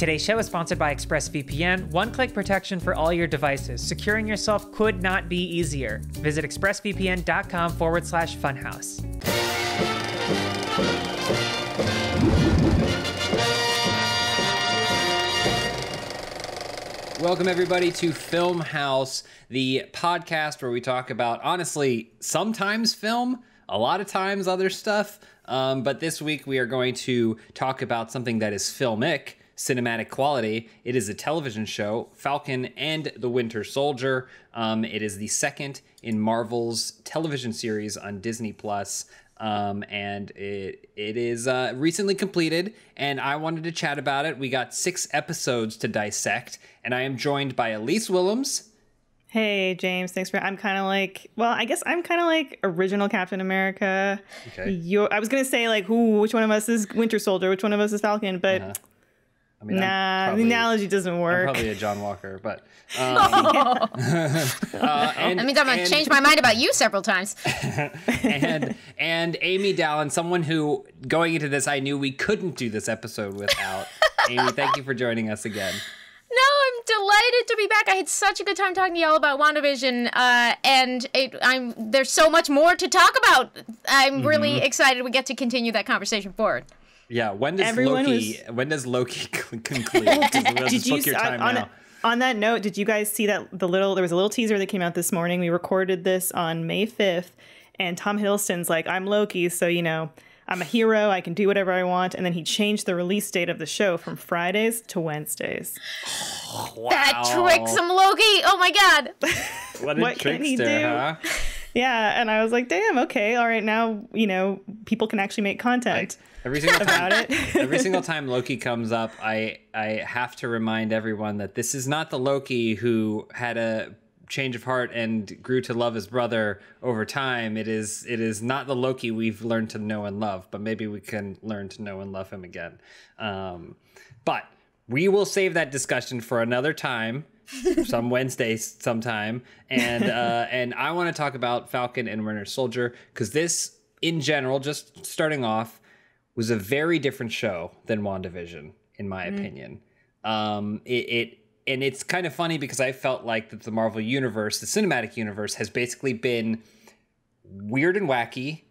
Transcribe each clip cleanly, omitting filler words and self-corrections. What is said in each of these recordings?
Today's show is sponsored by ExpressVPN, one-click protection for all your devices. Securing yourself could not be easier. Visit expressvpn.com/funhaus. Welcome, everybody, to Filmhaus, the podcast where we talk about, honestly, sometimes film, a lot of times other stuff. But this week we are going to talk about something that is filmic, cinematic quality. It is a television show, Falcon and the Winter Soldier. It is the second in Marvel's television series on Disney+. And it is recently completed, and I wanted to chat about it. We got 6 episodes to dissect, and I am joined by Elise Willems. Hey, James. Thanks for... I guess I'm kind of like original Captain America. Okay. I was going to say, like, which one of us is Winter Soldier, which one of us is Falcon, but... I mean, the analogy doesn't work. I'm probably a John Walker, but... That means I'm going to change my mind about you several times. and Amy Dallen, someone who, going into this, I knew we couldn't do this episode without. Amy, thank you for joining us again. No, I'm delighted to be back. I had such a good time talking to y'all about WandaVision, and there's so much more to talk about. I'm really excited we get to continue that conversation forward. Yeah, when does Loki conclude? Did you on that note, did you guys see that there was a little teaser that came out this morning? We recorded this on May 5th, and Tom Hiddleston's like, I'm Loki, so, you know, I'm a hero, I can do whatever I want. And then he changed the release date of the show from Fridays to Wednesdays. Wow. That tricksome Loki! Oh my god! What What can he do? Huh? Yeah, and I was like, damn, okay, all right, now, you know, people can actually make content. Every single time, about it. Every single time Loki comes up, I have to remind everyone that this is not the Loki who had a change of heart and grew to love his brother over time. It is not the Loki we've learned to know and love, but maybe we can learn to know and love him again. But we will save that discussion for another time. Some Wednesday sometime, and I want to talk about Falcon and Winter Soldier because this, in general, just starting off, was a very different show than WandaVision, in my opinion. And it's kind of funny because I felt like that the Marvel universe, the cinematic universe, has basically been weird and wacky,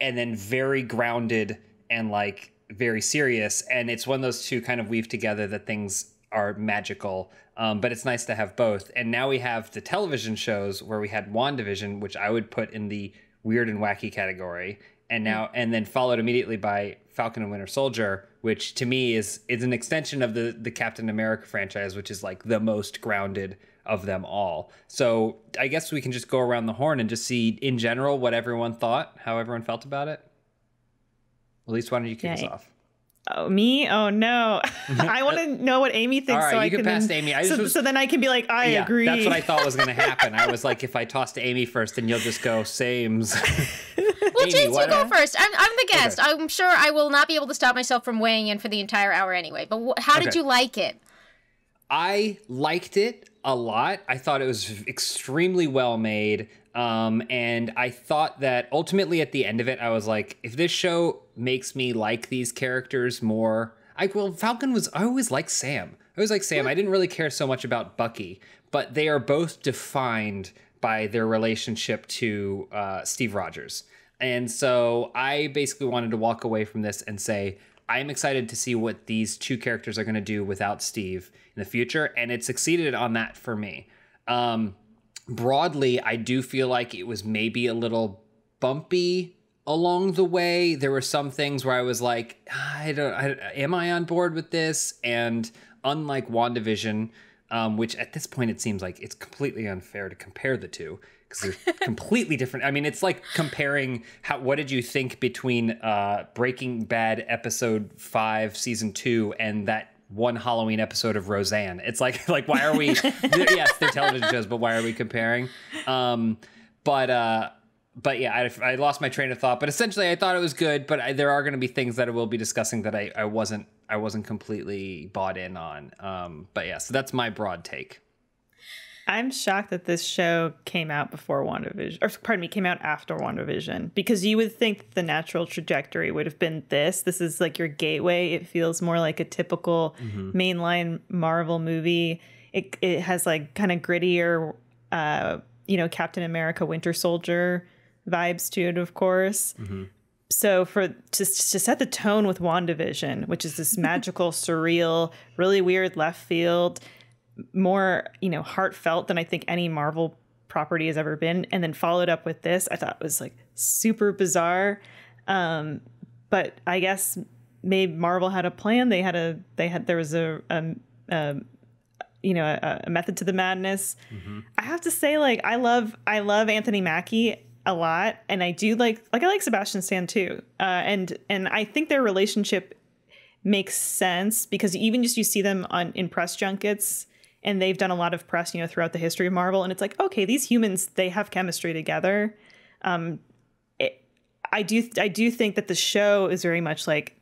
and then very grounded and like very serious. And it's when those two kind of weave together that things are magical. But it's nice to have both. And now we have the television shows where we had WandaVision, which I would put in the weird and wacky category, and then followed immediately by Falcon and Winter Soldier, which to me is an extension of the Captain America franchise, which is like the most grounded of them all. So I guess we can just go around the horn and just see in general what everyone thought, how everyone felt about it. At least why don't you kick us off? Oh, me? Oh, no. I want to know what Amy thinks. All right, so you I can pass to Amy. So then I can be like, I agree. That's what I thought was going to happen. I was like, if I toss to Amy first, then you'll just go, sames. Well, James, you go first. I'm the guest. Okay. I'm sure I will not be able to stop myself from weighing in for the entire hour anyway. But how did you like it? I liked it a lot. I thought it was extremely well made. And I thought that ultimately at the end of it, I was like, if this show makes me like these characters more, Falcon I always liked Sam. I didn't really care so much about Bucky, but they are both defined by their relationship to Steve Rogers. And so I basically wanted to walk away from this and say, I'm excited to see what these two characters are going to do without Steve in the future. And it succeeded on that for me. Broadly, I do feel like it was maybe a little bumpy along the way. There were some things where I was like, am I on board with this? And unlike WandaVision, which at this point it seems like it's completely unfair to compare the two because they're completely different. I mean, it's like comparing what did you think between Breaking Bad episode 5, season 2, and that one Halloween episode of Roseanne. It's like why are we? Yes, they're television shows, but why are we comparing? But yeah, I lost my train of thought. But essentially, I thought it was good. But there are going to be things that I will be discussing that I wasn't completely bought in on. But yeah, so that's my broad take. I'm shocked that this show came out before WandaVision, or pardon me, came out after WandaVision, because you would think the natural trajectory would have been this. This is like your gateway. It feels more like a typical mainline Marvel movie. It has like kind of grittier, Captain America, Winter Soldier vibes to it, of course. So to set the tone with WandaVision, which is this magical, surreal, really weird left field, more, heartfelt than I think any Marvel property has ever been, and then followed up with this, I thought was like super bizarre. But I guess maybe Marvel had a plan. There was a method to the madness. I have to say, like, I love Anthony Mackie a lot, and I do I like Sebastian Stan too. And I think their relationship makes sense because even just you see them in press junkets, and they've done a lot of press, throughout the history of Marvel. And it's like, okay, these humans, they have chemistry together. I do think that the show is very much like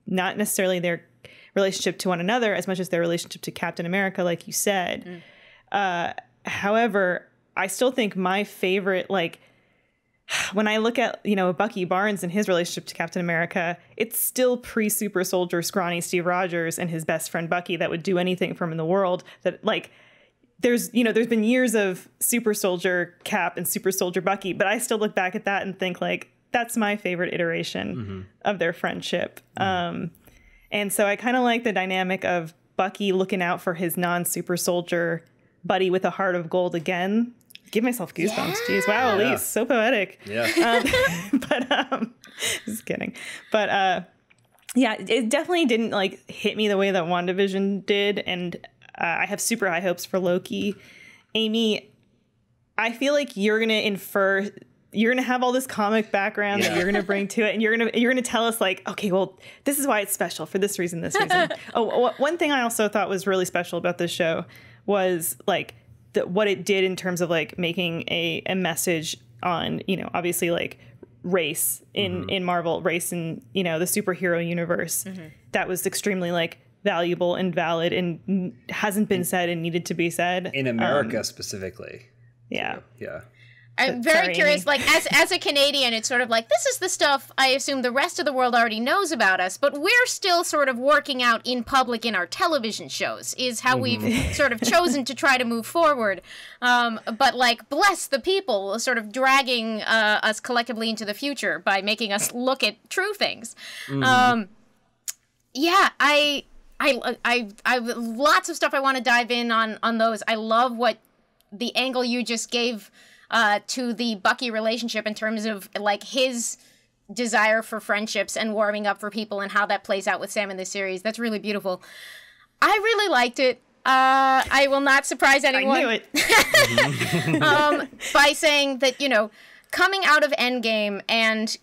not necessarily their relationship to one another as much as their relationship to Captain America, like you said. However, I still think my favorite, when I look at, Bucky Barnes and his relationship to Captain America, it's still pre-Super Soldier Scrawny Steve Rogers and his best friend Bucky that would do anything for him in the world. That, there's been years of Super Soldier Cap and Super Soldier Bucky, but I still look back at that and think, that's my favorite iteration of their friendship. And so I kind of like the dynamic of Bucky looking out for his non-Super Soldier buddy with a heart of gold again. Give myself goosebumps. Jeez. Wow, Elise. So poetic. Yeah. Just kidding. But it definitely didn't hit me the way that WandaVision did. And I have super high hopes for Loki. Amy, I feel like you're going to have all this comic background that you're going to bring to it. And you're going to tell us okay, well, this is why it's special for this reason, this reason. One thing I also thought was really special about this show was what it did in terms of making a message on, obviously race in Marvel, race in, the superhero universe. That was extremely valuable and valid and hasn't been said and needed to be said. In America specifically. Yeah. Too. Yeah. I'm very curious, as a Canadian, it's sort of this is the stuff I assume the rest of the world already knows about us, but we're still sort of working out in public in our television shows, is how we've sort of chosen to try to move forward. But bless the people, sort of dragging us collectively into the future by making us look at true things. I lots of stuff I want to dive in on those. I love what the angle you just gave to the Bucky relationship in terms of his desire for friendships and warming up for people and how that plays out with Sam in this series. That's really beautiful. I really liked it. I will not surprise anyone. I knew it. By saying that, coming out of Endgame, and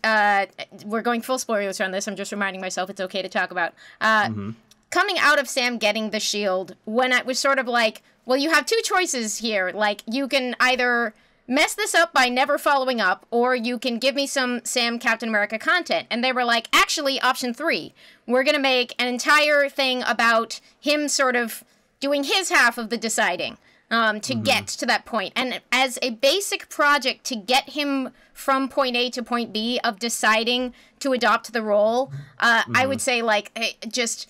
we're going full spoilers on this. I'm just reminding myself it's okay to talk about. Coming out of Sam getting the shield, when I was sort of well, you have two choices here. You can either mess this up by never following up, or you can give me some Sam Captain America content. And they were actually, option 3. We're going to make an entire thing about him sort of doing his half of the deciding to get to that point. And as a basic project to get him from point A to point B of deciding to adopt the role, I would say just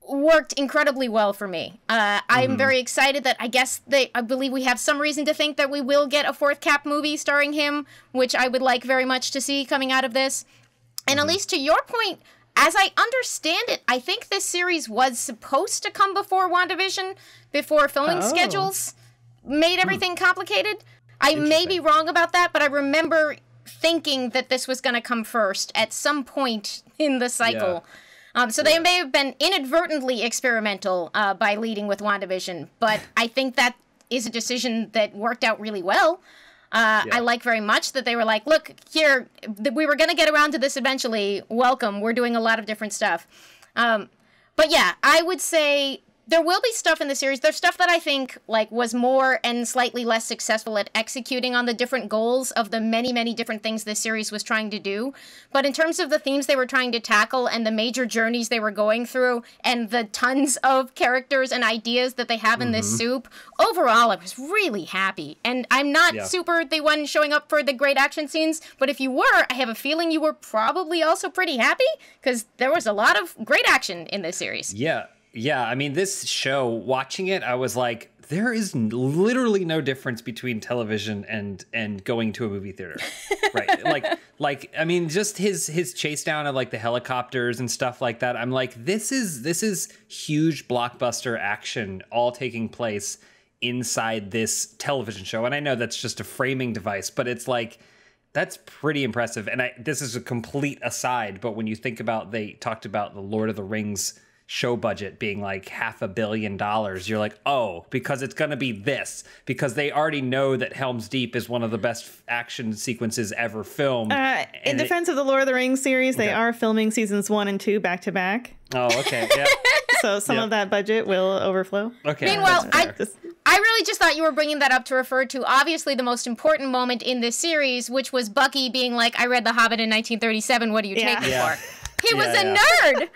worked incredibly well for me. I'm very excited that I believe we have some reason to think that we will get a 4th Cap movie starring him, which I would like very much to see coming out of this. And at least to your point, as I understand it, I think this series was supposed to come before WandaVision, before filming schedules made everything complicated. I may be wrong about that, but I remember thinking that this was going to come first at some point in the cycle. So they may have been inadvertently experimental by leading with WandaVision, but I think that is a decision that worked out really well. I like very much that they were look, here, we were going to get around to this eventually. Welcome. We're doing a lot of different stuff. But yeah, I would say there will be stuff in the series. There's stuff that I think like was more and slightly less successful at executing on the different goals of the many, many different things this series was trying to do. But in terms of the themes they were trying to tackle and the major journeys they were going through and the tons of characters and ideas that they have in this soup, overall, I was really happy. And I'm not super the one showing up for the great action scenes, but if you were, I have a feeling you were probably also pretty happy because there was a lot of great action in this series. Yeah, I mean, this show, watching it, I was like, there is literally no difference between television and going to a movie theater, right? like I mean, just his chase down of like the helicopters and stuff like that. I'm like, this is huge blockbuster action all taking place inside this television show. And I know that's just a framing device, but it's like, that's pretty impressive. And this is a complete aside, but when you think about, they talked about the Lord of the Rings show budget being like $500 million, you're like, oh, because it's going to be this, because they already know that Helm's Deep is one of the best action sequences ever filmed. In defense of the Lord of the Rings series, they are filming seasons 1 and 2 back to back. Oh, okay. Yeah. So some of that budget will overflow. Okay. Meanwhile, I really just thought you were bringing that up to refer to obviously the most important moment in this series, which was Bucky being like, I read The Hobbit in 1937. What do you take me for? He was a nerd.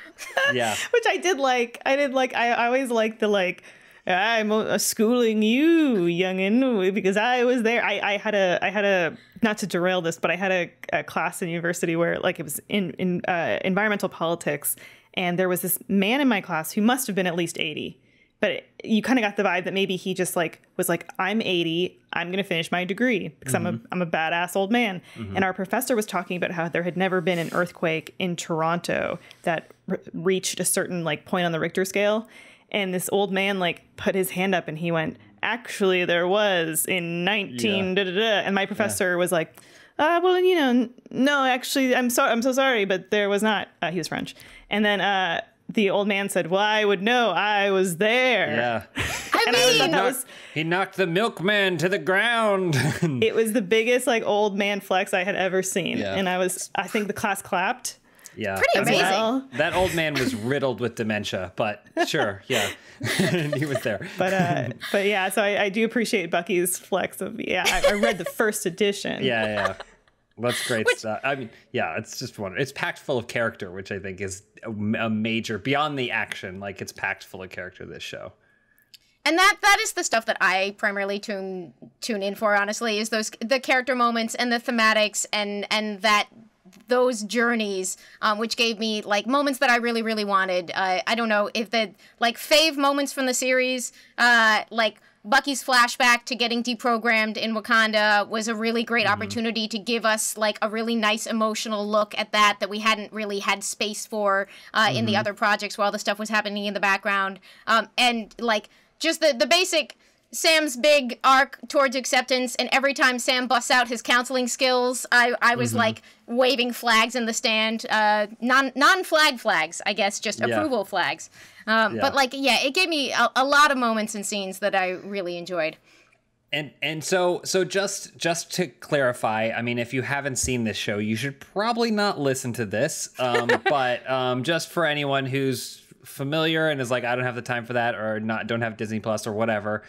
Yeah. Which I did like. I always liked the like, I'm schooling you, youngin', because I was there. I had a not to derail this, but I had a class in university where like it was in environmental politics, and there was this man in my class who must have been at least 80. But you kind of got the vibe that maybe he just like was like, I'm 80, I'm going to finish my degree because I'm a badass old man. And our professor was talking about how there had never been an earthquake in Toronto that reached a certain like point on the Richter scale. And this old man like put his hand up and he went, actually, there was in 19 And my professor was like, well, you know, no, actually, I'm so sorry, but there was not. He was French. And then the old man said, well, I would know. I was there. Yeah. He knocked the milkman to the ground. It was the biggest like old man flex I had ever seen. Yeah. And I think the class clapped. Yeah. Pretty amazing. Well. That old man was riddled with dementia, but sure. Yeah. He was there. But yeah, so I do appreciate Bucky's flex of, I read the first edition. Yeah. That's great stuff. I mean, yeah, it's just wonderful. It's packed full of character, which I think is a major, beyond the action, like it's packed full of character, this show. And that is the stuff that I primarily tune in for, honestly, is the character moments and the thematics and that those journeys, which gave me like moments that I really, really wanted. I don't know if the like fave moments from the series, like Bucky's flashback to getting deprogrammed in Wakanda was a really great opportunity to give us like a really nice emotional look at that we hadn't really had space for in the other projects while the stuff was happening in the background. And like just the basic Sam's big arc towards acceptance, and every time Sam busts out his counseling skills, I was like waving flags in the stand, non-flag flags, I guess, just approval flags. But like, it gave me a lot of moments and scenes that I really enjoyed. And so just to clarify, I mean, if you haven't seen this show, you should probably not listen to this. But just for anyone who's familiar and is like, I don't have the time for that, or don't have Disney Plus or whatever,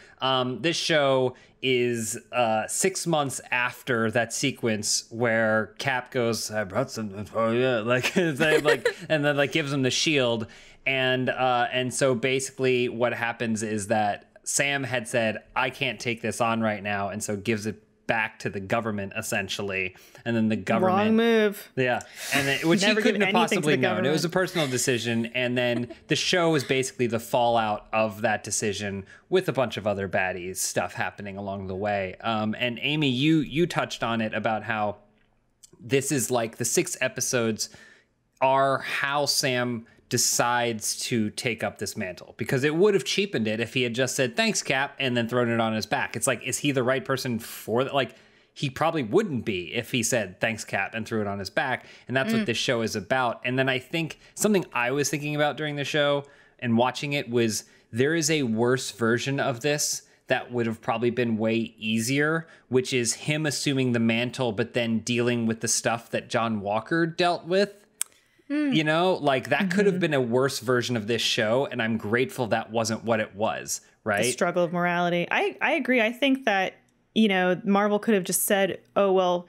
this show is 6 months after that sequence where Cap goes, I brought something for you, like and then like gives him the shield, and so basically what happens is that Sam had said, I can't take this on right now, and so gives it back to the government, essentially. And then the government... Wrong move. Yeah. And then, which he couldn't have possibly known. It was a personal decision. And then the show is basically the fallout of that decision with a bunch of other baddies stuff happening along the way. And Amy, you touched on it about how this is like the 6 episodes are how Sam decides to take up this mantle, because it would have cheapened it if he had just said thanks Cap and then thrown it on his back. It's like, is he the right person for that? Like, he probably wouldn't be if he said thanks Cap and threw it on his back. And that's what this show is about. And then I think something I was thinking about during the show and watching it was, there is a worse version of this that would have probably been way easier, which is him assuming the mantle but then dealing with the stuff that John Walker dealt with. You know, like that could have been a worse version of this show, and I'm grateful that wasn't what it was, right? The struggle of morality. I agree. I think that, you know, Marvel could have just said, oh, well,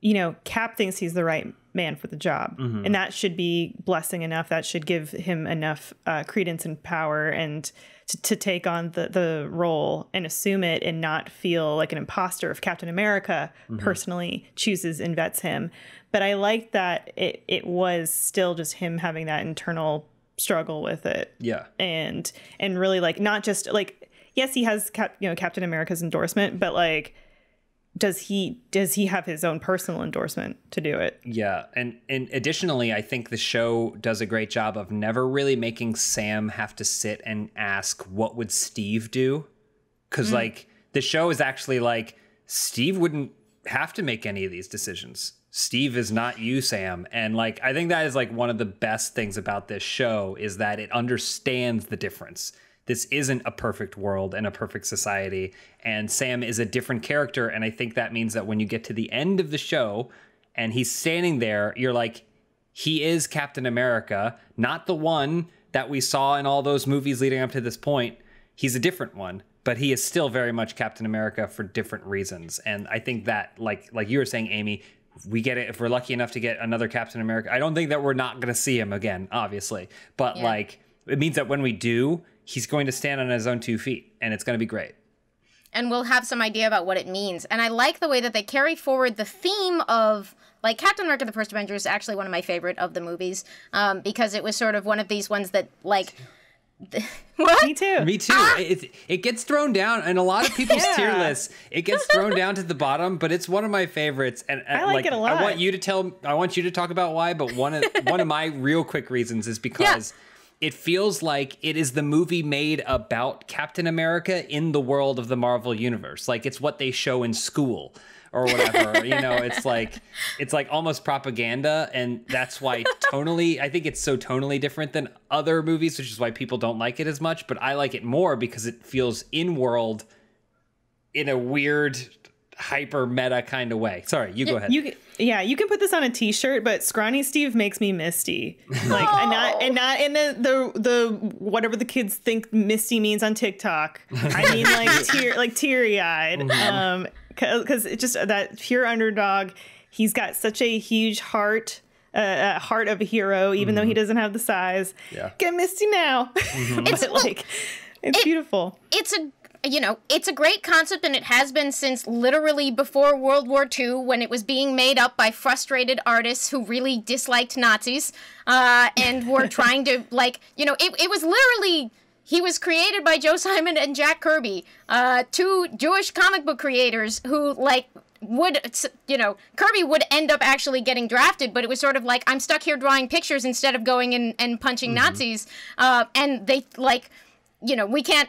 you know, Cap thinks he's the right man for the job. And that should be blessing enough. That should give him enough credence and power and to take on the role and assume it and not feel like an imposter if Captain America personally chooses and vets him. But I like that it was still just him having that internal struggle with it. Yeah. And really, like, not just like, yes, he has Captain America's endorsement, but like, does he have his own personal endorsement to do it? Yeah. And additionally, I think the show does a great job of never really making Sam have to sit and ask, what would Steve do? Because like the show is actually like, Steve wouldn't have to make any of these decisions. Steve is not you, Sam. And like, I think that is like one of the best things about this show is that it understands the difference. This isn't a perfect world and a perfect society, and Sam is a different character. And I think that means that when you get to the end of the show and he's standing there, you're like, he is Captain America, not the one that we saw in all those movies leading up to this point. He's a different one, but he is still very much Captain America for different reasons. And I think that, like you were saying, Amy, we get it if we're lucky enough to get another Captain America. I don't think that we're not going to see him again, obviously, but like it means that when we do, he's going to stand on his own 2 feet, and it's going to be great. And we'll have some idea about what it means. And I like the way that they carry forward the theme of, like, Captain America: The First Avenger is actually one of my favorite of the movies, because it was sort of one of these ones that, like... What? Me too. Me too. It gets thrown down in a lot of people's tier lists. It gets thrown down to the bottom, but it's one of my favorites. And I like it a lot. I want you to talk about why, but one of my real quick reasons is because... It feels like it is the movie made about Captain America in the world of the Marvel Universe. Like it's what they show in school or whatever. You know, it's like almost propaganda. And that's why tonally, I think it's so tonally different than other movies, which is why people don't like it as much. But I like it more because it feels in-world in a weird, hyper meta kind of way. Sorry, you go ahead. You can put this on a t-shirt, but Scrawny Steve makes me misty. Like and not in the whatever the kids think misty means on TikTok. I mean like teary-eyed. Cuz it's just that pure underdog. He's got such a huge heart. A heart of a hero, even though he doesn't have the size. Yeah. Get misty now. It's beautiful. It's a great concept, and it has been since literally before World War II, when it was being made up by frustrated artists who really disliked Nazis, and were trying to, it was literally... He was created by Joe Simon and Jack Kirby, 2 Jewish comic book creators who, Kirby would end up actually getting drafted, but it was sort of like, I'm stuck here drawing pictures instead of going and punching Nazis, and they, we can't...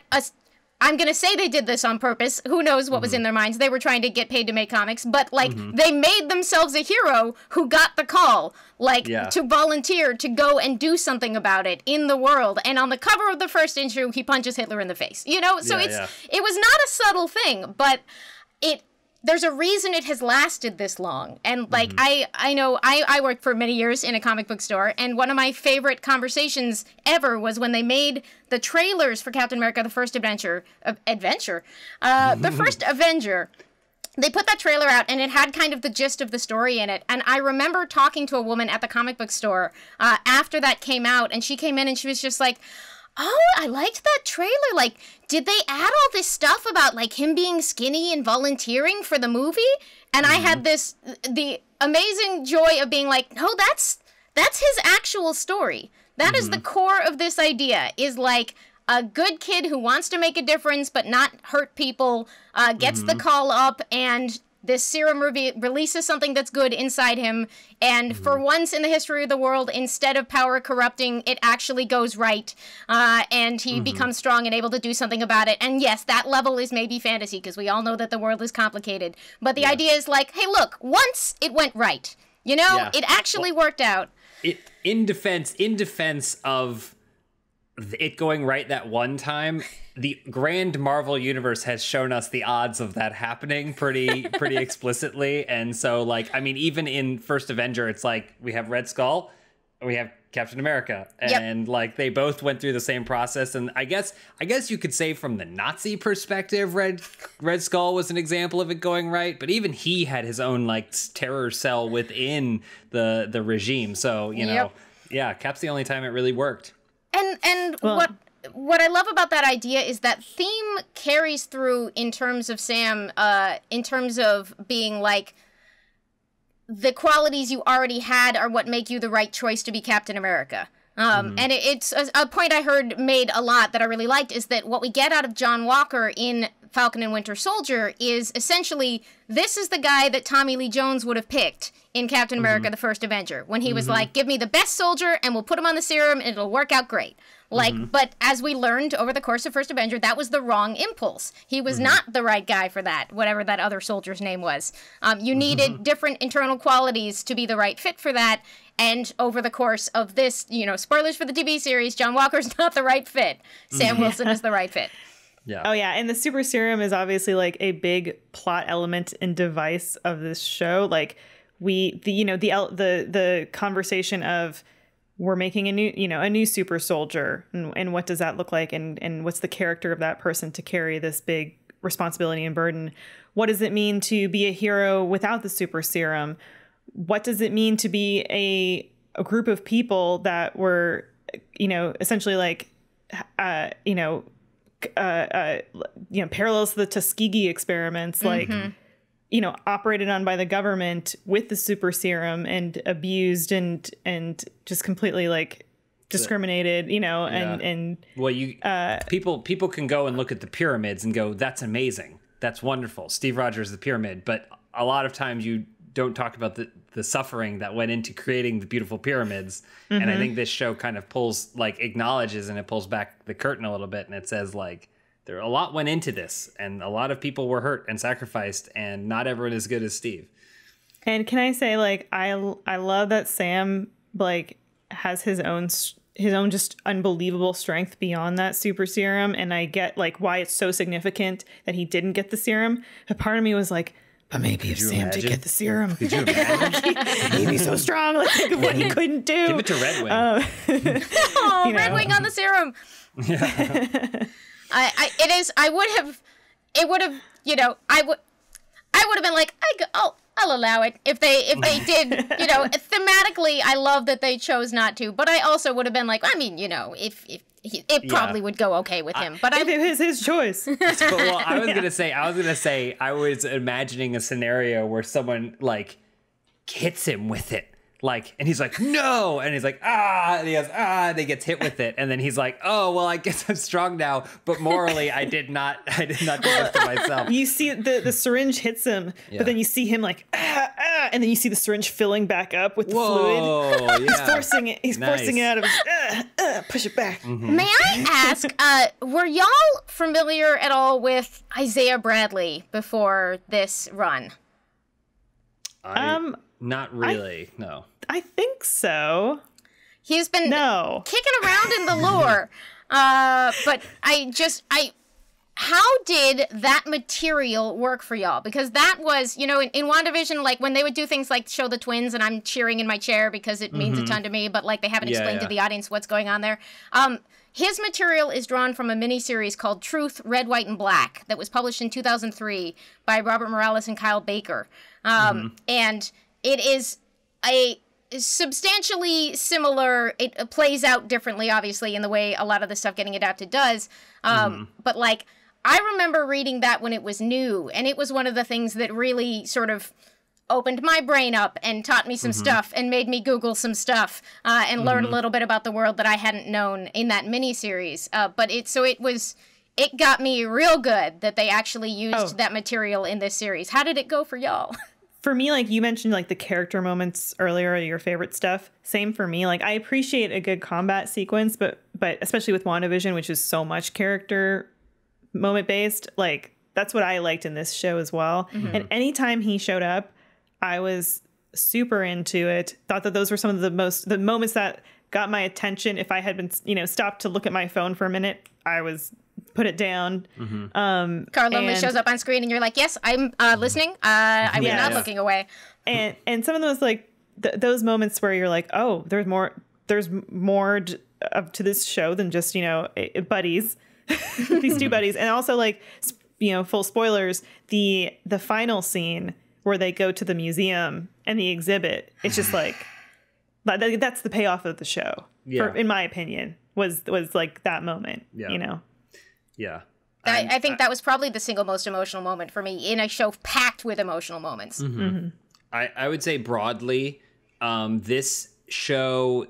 I'm going to say they did this on purpose. Who knows what was in their minds? They were trying to get paid to make comics. But, they made themselves a hero who got the call, to volunteer to go and do something about it in the world. And on the cover of the first issue, he punches Hitler in the face. It was not a subtle thing, but there's a reason it has lasted this long. And I know I worked for many years in a comic book store, and one of my favorite conversations ever was when they made the trailers for Captain America: The First Adventure, The First Avenger. They put that trailer out, and it had kind of the gist of the story in it. And I remember talking to a woman at the comic book store after that came out, and she came in and she was just like, oh, I liked that trailer. Did they add all this stuff about, him being skinny and volunteering for the movie? And I had the amazing joy of being like, no, that's his actual story. That is the core of this idea, is, a good kid who wants to make a difference but not hurt people, gets the call up, and this serum releases something that's good inside him, and for once in the history of the world, instead of power corrupting, it actually goes right, and he becomes strong and able to do something about it. And yes, that level is maybe fantasy, because we all know that the world is complicated, but the idea is hey, look, once it went right, it actually worked out. In defense of it going right that one time, the grand Marvel universe has shown us the odds of that happening pretty explicitly. And so, even in First Avenger, it's we have Red Skull, we have Captain America, and like they both went through the same process. And I guess you could say from the Nazi perspective, Red Skull was an example of it going right, but even he had his own like terror cell within the regime. So Cap's the only time it really worked. And what I love about that idea is that theme carries through in terms of Sam, in terms of being like, the qualities you already had are what make you the right choice to be Captain America. And it's a point I heard made a lot that I really liked, is that what we get out of John Walker in Falcon and Winter Soldier is essentially, this is the guy that Tommy Lee Jones would have picked in Captain America, the First Avenger, when he was like, give me the best soldier and we'll put him on the serum and it'll work out great. Like, but as we learned over the course of First Avenger, that was the wrong impulse. He was not the right guy for that, whatever that other soldier's name was. You needed different internal qualities to be the right fit for that. And over the course of this, spoilers for the TV series, John Walker's not the right fit. Sam Wilson is the right fit. Yeah. Oh yeah, and the Super Serum is obviously like a big plot element and device of this show. Like the conversation of, we're making a new super soldier, and what does that look like, and what's the character of that person to carry this big responsibility and burden? What does it mean to be a hero without the super serum? What does it mean to be a group of people that were, essentially like, parallels to the Tuskegee experiments, like, operated on by the government with the super serum and abused and just completely like discriminated, and people can go and look at the pyramids and go, that's amazing, that's wonderful, Steve Rogers, the pyramid. But a lot of times you don't talk about the suffering that went into creating the beautiful pyramids. And I think this show kind of acknowledges, and it pulls back the curtain a little bit, and it says like, a lot went into this, and a lot of people were hurt and sacrificed, and not everyone is good as Steve. And can I say, like, I love that Sam like has his own just unbelievable strength beyond that super serum, and I get like why it's so significant that he didn't get the serum. But part of me was like, but maybe if Sam did get the serum, could you imagine? He'd be so strong. Like, think of what he couldn't do. Give it to Red Wing. Red Wing on the serum. Yeah. I would have been like, I'll allow it if they did, thematically, I love that they chose not to, but I also would have been like, I mean, if it probably would go okay with him, but it was his choice. Well, I was gonna say, I was imagining a scenario where someone like hits him with it. Like, and he's like, no, and he's like, and he goes, and he gets hit with it, and then he's like, oh, well, I guess I'm strong now, but morally, I did not do this to myself. You see the syringe hits him, but then you see him like, and then you see the syringe filling back up with the fluid. Yeah. He's forcing it. He's forcing it out of his, push it back. May I ask, were y'all familiar at all with Isaiah Bradley before this run? Not really, no. I think so. He's been kicking around in the lore. But how did that material work for y'all? Because that was, in WandaVision, like when they would do things like show the twins, and I'm cheering in my chair because it means a ton to me, but like they haven't explained to the audience what's going on there. His material is drawn from a miniseries called Truth, Red, White, and Black that was published in 2003 by Robert Morales and Kyle Baker. And it is a substantially similar, it plays out differently, obviously, in the way a lot of the stuff getting adapted does. But like, I remember reading that when it was new, and it was one of the things that really sort of opened my brain up and taught me some stuff and made me Google some stuff and learn a little bit about the world that I hadn't known in that miniseries. But it got me real good that they actually used that material in this series. How did it go for y'all? For me, like you mentioned, like the character moments earlier, your favorite stuff. Same for me. Like I appreciate a good combat sequence, but especially with WandaVision, which is so much character moment based, like that's what I liked in this show as well. And anytime he showed up, I was super into it. Thought that those were some of the moments that got my attention. If I had been, stopped to look at my phone for a minute, I was put it down. Carl only shows up on screen and you're like, yes, I'm listening. I'm not looking away. And some of those like those moments where you're like, oh, there's more. there's more to this show than just, buddies, these two buddies. And also, like, full spoilers, the final scene where they go to the museum and the exhibit, it's just like, that's the payoff of the show, in my opinion, was like that moment, Yeah. I think that was probably the single most emotional moment for me in a show packed with emotional moments. I would say broadly, this show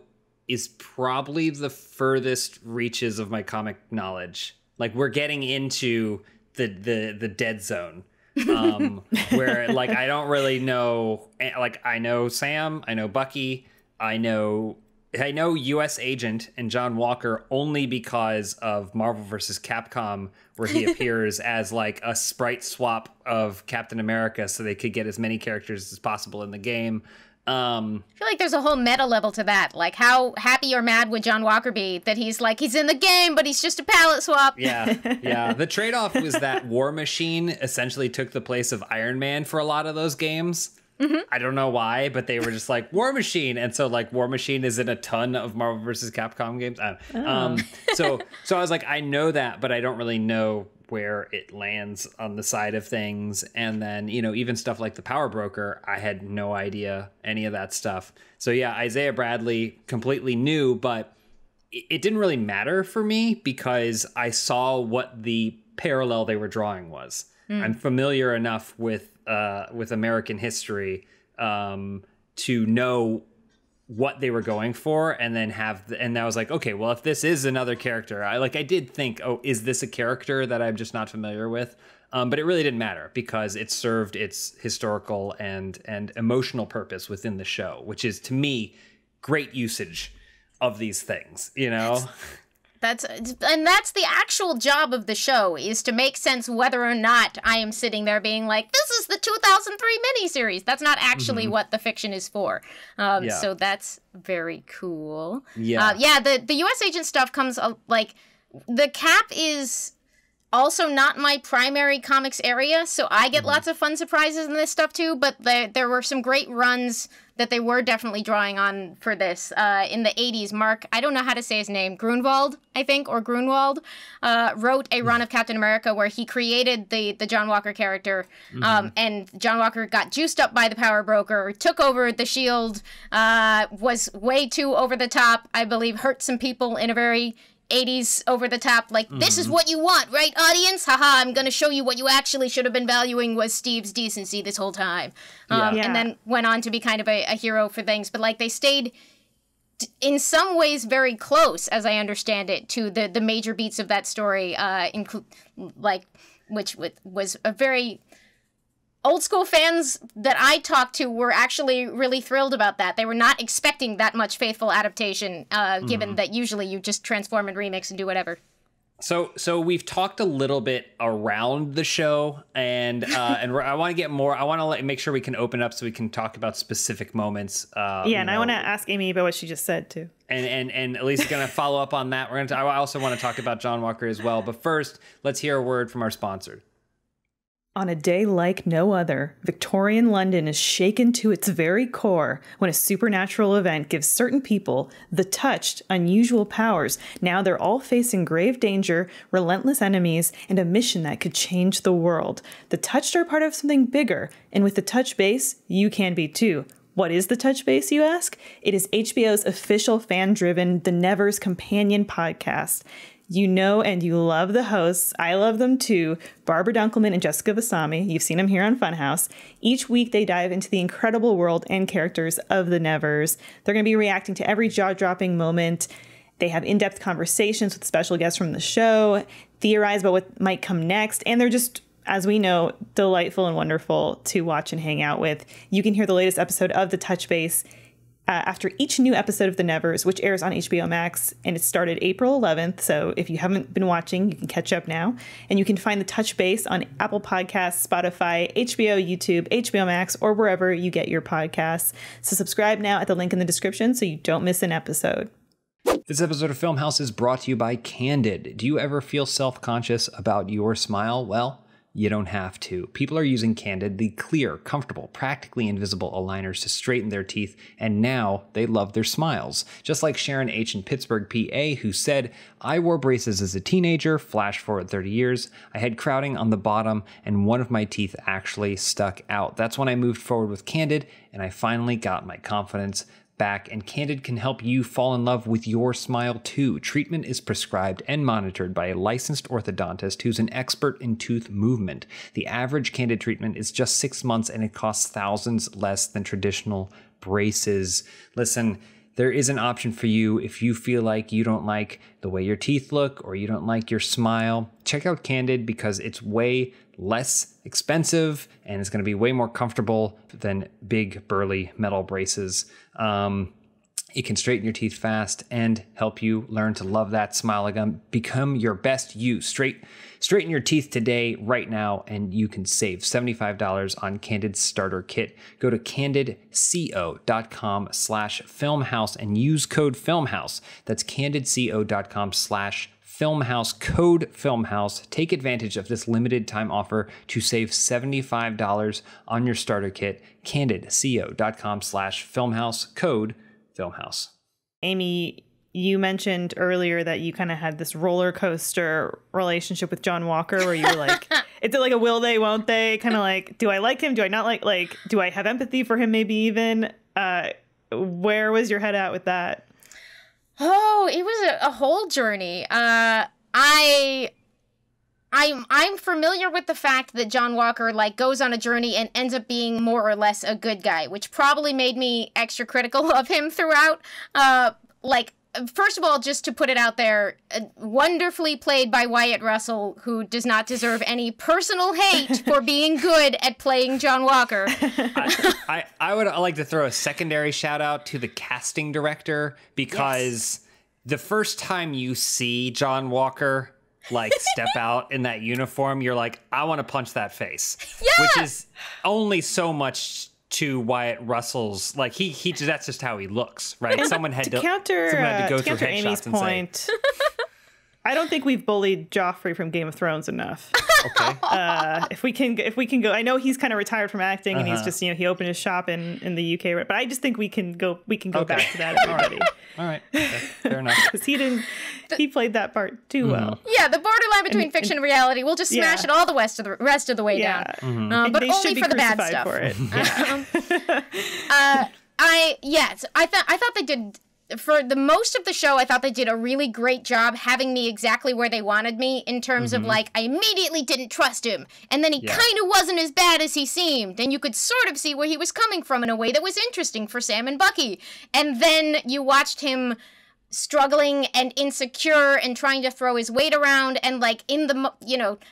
is probably the furthest reaches of my comic knowledge. Like, we're getting into the dead zone, where, like, I don't really know. Like, I know Sam, I know Bucky, I know U.S. Agent and John Walker only because of Marvel vs. Capcom, where he appears as, like, a sprite swap of Captain America so they could get as many characters as possible in the game. I feel like there's a whole meta level to that. Like, how happy or mad would John Walker be that he's in the game, but he's just a palette swap? Yeah. The trade-off was that War Machine essentially took the place of Iron Man for a lot of those games. I don't know why, but they were just like, War Machine. And so, like, War Machine is in a ton of Marvel vs. Capcom games. So I was like, I know that, but I don't really know where it lands on the side of things. And then, even stuff like the Power Broker, I had no idea any of that stuff. So yeah, Isaiah Bradley, completely new, but it didn't really matter for me because I saw what the parallel they were drawing was. I'm familiar enough with American history to know what they were going for, and then and I was like, okay, well, if this is another character, I did think, oh, is this a character that I'm just not familiar with? But it really didn't matter because it served its historical and emotional purpose within the show, which is, to me, great usage of these things, That's the actual job of the show, is to make sense whether or not I am sitting there being like, this is the 2003 miniseries. That's not actually what the fiction is for. So that's very cool. The U.S. Agent stuff comes, the Cap is also not my primary comics area, so I get lots of fun surprises in this stuff too, but there were some great runs that they were definitely drawing on for this. In the 80s, Mark, I don't know how to say his name, Grunwald, I think, or Grunwald, wrote a run of Captain America where he created the John Walker character, and John Walker got juiced up by the Power Broker, took over the Shield, was way too over the top, I believe, hurt some people in a very 80s over the top, like, this is what you want, right, audience? Haha, I'm gonna show you what you actually should have been valuing was Steve's decency this whole time. And then went on to be kind of a hero for things, but, like, they stayed in some ways very close, as I understand it, to the major beats of that story, which was a very... Old school fans that I talked to were actually really thrilled about that. They were not expecting that much faithful adaptation, given that usually you just transform and remix and do whatever. So we've talked a little bit around the show, and I want to get more. I want to make sure we can open up so we can talk about specific moments. And I want to ask Amy about what she just said too. And Elisa's going to follow up on that. I also want to talk about John Walker as well. But first, let's hear a word from our sponsor. On a day like no other, Victorian London is shaken to its very core when a supernatural event gives certain people, the Touched, unusual powers. Now they're all facing grave danger, relentless enemies, and a mission that could change the world. The Touched are part of something bigger, and with the Touch Base, you can be too. What is the Touch Base, you ask? It is HBO's official fan-driven The Nevers companion podcast. You know and you love the hosts. I love them too. Barbara Dunkelman and Jessica Vasami. You've seen them here on Funhaus. Each week they dive into the incredible world and characters of the Nevers. They're going to be reacting to every jaw-dropping moment. They have in-depth conversations with special guests from the show, theorize about what might come next, and they're just, as we know, delightful and wonderful to watch and hang out with. You can hear the latest episode of The Touch Base after each new episode of The Nevers, which airs on HBO Max, and it started April 11th, so if you haven't been watching, you can catch up now. And you can find The Touch Base on Apple Podcasts, Spotify, HBO, YouTube, HBO Max, or wherever you get your podcasts. So subscribe now at the link in the description so you don't miss an episode. This episode of Filmhaus is brought to you by Candid. Do you ever feel self-conscious about your smile? Well, you don't have to. People are using Candid, the clear, comfortable, practically invisible aligners to straighten their teeth, and now they love their smiles. Just like Sharon H. in Pittsburgh, PA, who said, I wore braces as a teenager, flash forward 30 years. I had crowding on the bottom, and one of my teeth actually stuck out. That's when I moved forward with Candid, and I finally got my confidence back, and Candid can help you fall in love with your smile too. Treatment is prescribed and monitored by a licensed orthodontist who's an expert in tooth movement. The average Candid treatment is just 6 months, and it costs thousands less than traditional braces. Listen, there is an option for you if you feel like you don't like the way your teeth look or you don't like your smile. Check out Candid because it's way less expensive and it's going to be way more comfortable than big burly metal braces. It can straighten your teeth fast and help you learn to love that smile again. Become your best you. Straighten your teeth today, right now, and you can save $75 on Candid Starter Kit. Go to candidco.com/filmhouse and use code FILMHOUSE. That's candidco.com/filmhouse, code FILMHOUSE. Take advantage of this limited time offer to save $75 on your starter kit. candidco.com/filmhouse, code FILMHOUSE. Amy, you mentioned earlier that you kind of had this roller coaster relationship with John Walker where you were like, it's like a will they, won't they? Kind of like, do I like him? Do I not like, do I have empathy for him maybe even? Where was your head at with that? Oh, it was a whole journey. I'm familiar with the fact that John Walker goes on a journey and ends up being more or less a good guy, which probably made me extra critical of him throughout. First of all, just to put it out there, wonderfully played by Wyatt Russell, who does not deserve any personal hate for being good at playing John Walker. I would like to throw a secondary shout out to the casting director because the first time you see John Walker step out in that uniform, you're like, I want to punch that face. Yeah! Which is only so much to Wyatt Russell's, he that's just how he looks, right? Someone had to go through headshots Amy's and point. Say, I don't think we've bullied Joffrey from Game of Thrones enough. Okay. If we can go, I know he's kind of retired from acting and he's just, he opened his shop in the UK, but I just think we can go back to that already. All right. Okay. Fair enough. Because he played that part too well. Yeah, the borderline between fiction and reality. We'll just smash it all the rest of the way down. Mm-hmm. But only for the bad stuff. For it. I thought they did. For the most of the show, I thought they did a really great job having me exactly where they wanted me in terms of I immediately didn't trust him. And then he kind of wasn't as bad as he seemed. And you could sort of see where he was coming from in a way that was interesting for Sam and Bucky. And then you watched him struggling and insecure and trying to throw his weight around. And in the,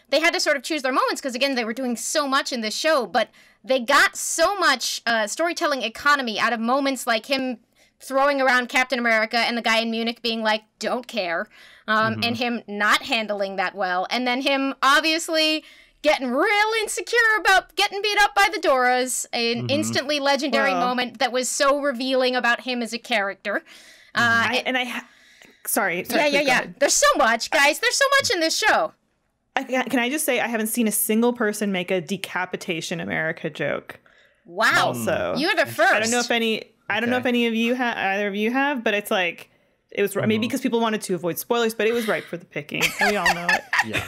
they had to sort of choose their moments because, again, they were doing so much in this show. But they got so much storytelling economy out of moments like him throwing around Captain America and the guy in Munich being like, don't care, and him not handling that well. And then him obviously getting real insecure about getting beat up by the Doras, an instantly legendary moment that was so revealing about him as a character. Sorry. Yeah. There's so much, guys. There's so much in this show. Can I just say I haven't seen a single person make a decapitation America joke. Wow. Also, you're the first. I don't know if any of you either of you have, but it's it was maybe because people wanted to avoid spoilers, but it was ripe for the picking. And we all know it. Yeah.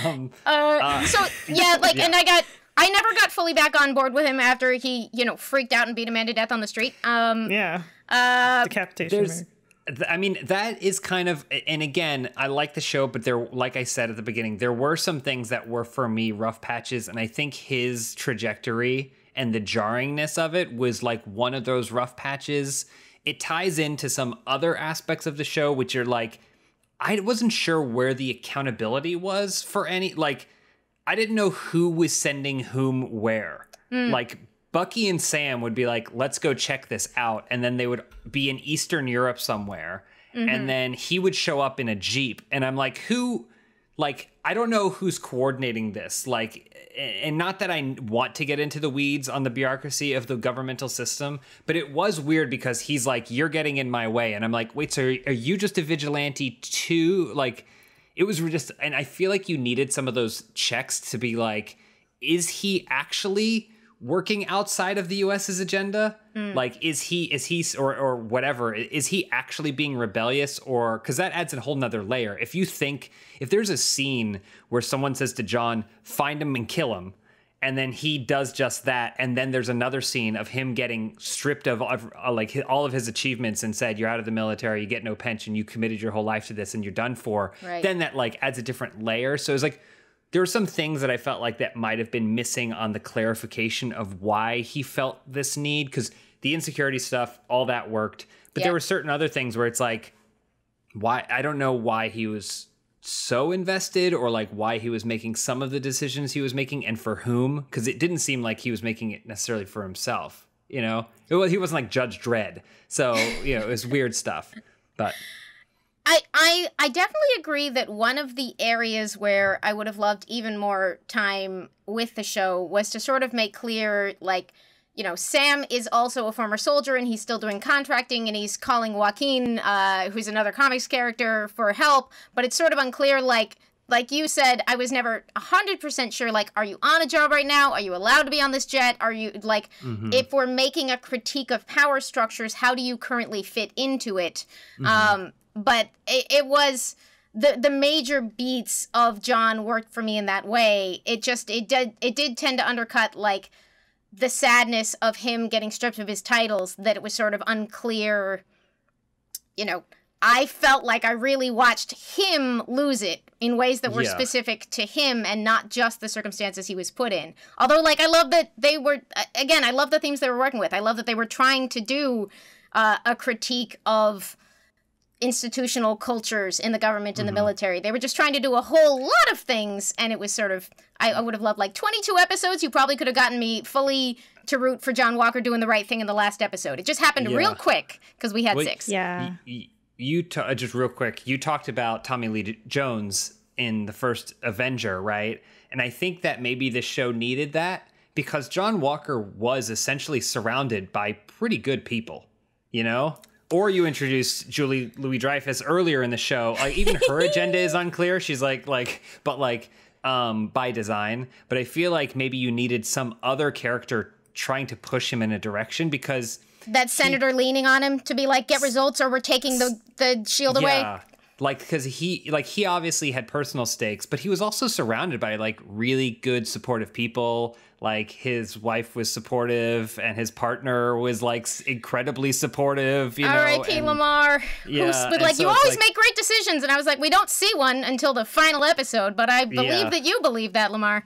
And I never got fully back on board with him after he, freaked out and beat a man to death on the street. Decapitation. That is kind of, and again, I like the show, but there, like I said at the beginning, there were some things that were for me rough patches, and I think his trajectory and the jarringness of it was one of those rough patches. It ties into some other aspects of the show, which are I wasn't sure where the accountability was for any, I didn't know who was sending whom where. Bucky and Sam would be like, let's go check this out. And then they would be in Eastern Europe somewhere. And then he would show up in a Jeep. And I'm like, who, I don't know who's coordinating this. And not that I want to get into the weeds on the bureaucracy of the governmental system, but it was weird because he's like, you're getting in my way. And I'm like, wait, so are you just a vigilante too? it was just, and I feel like you needed some of those checks to be like, is he actually working outside of the US's agenda? Like, is he, or whatever, is he actually being rebellious? Or, because that adds a whole nother layer. If there's a scene where someone says to John, find him and kill him, and then he does just that, and then there's another scene of him getting stripped of like all of his achievements and said, you're out of the military, you get no pension, you committed your whole life to this, and you're done for, then that like adds a different layer. So it's like, there were some things that I felt like that might have been missing on the clarification of why he felt this need, because the insecurity stuff, all that worked. But there were certain other things where it's like, why? I don't know why he was so invested, or like why he was making some of the decisions he was making and for whom, because it didn't seem like he was making it necessarily for himself. You know, he wasn't like Judge Dredd. So, you know, it was weird stuff. But I definitely agree that one of the areas where I would have loved even more time with the show was to sort of make clear, like, you know, Sam is also a former soldier and he's still doing contracting and he's calling Joaquin, who's another comics character, for help. But it's sort of unclear, like you said, I was never 100% sure, like, are you on a job right now? Are you allowed to be on this jet? Are you, like, if we're making a critique of power structures, how do you currently fit into it? But it was the major beats of John worked for me in that way. It did tend to undercut like the sadness of him getting stripped of his titles, that it was sort of unclear. You know, I felt like I really watched him lose it in ways that were specific to him and not just the circumstances he was put in. Although, like, I love that they were, again, I love the themes they were working with. I love that they were trying to do a critique of institutional cultures in the government and the military. They were just trying to do a whole lot of things, and it was sort of, I would have loved like 22 episodes. You probably could have gotten me fully to root for John Walker doing the right thing in the last episode. It just happened real quick because we had 6. Yeah. Just real quick, you talked about Tommy Lee Jones in the first Avenger, right? And I think that maybe the show needed that, because John Walker was essentially surrounded by pretty good people, you know? Or you introduced Julie Louis-Dreyfus earlier in the show. Like, even her agenda is unclear. She's by design. But I feel like maybe you needed some other character trying to push him in a direction, because that senator leaning on him to be like, get results or we're taking the shield away. Yeah. Like, because he obviously had personal stakes, but he was also surrounded by like really good supportive people. Like, his wife was supportive and his partner was like incredibly supportive, you know. R.I.P. Lamar. Yeah. Who's like, so you always make great decisions. And I was like, we don't see one until the final episode, but I believe that you believe that, Lamar.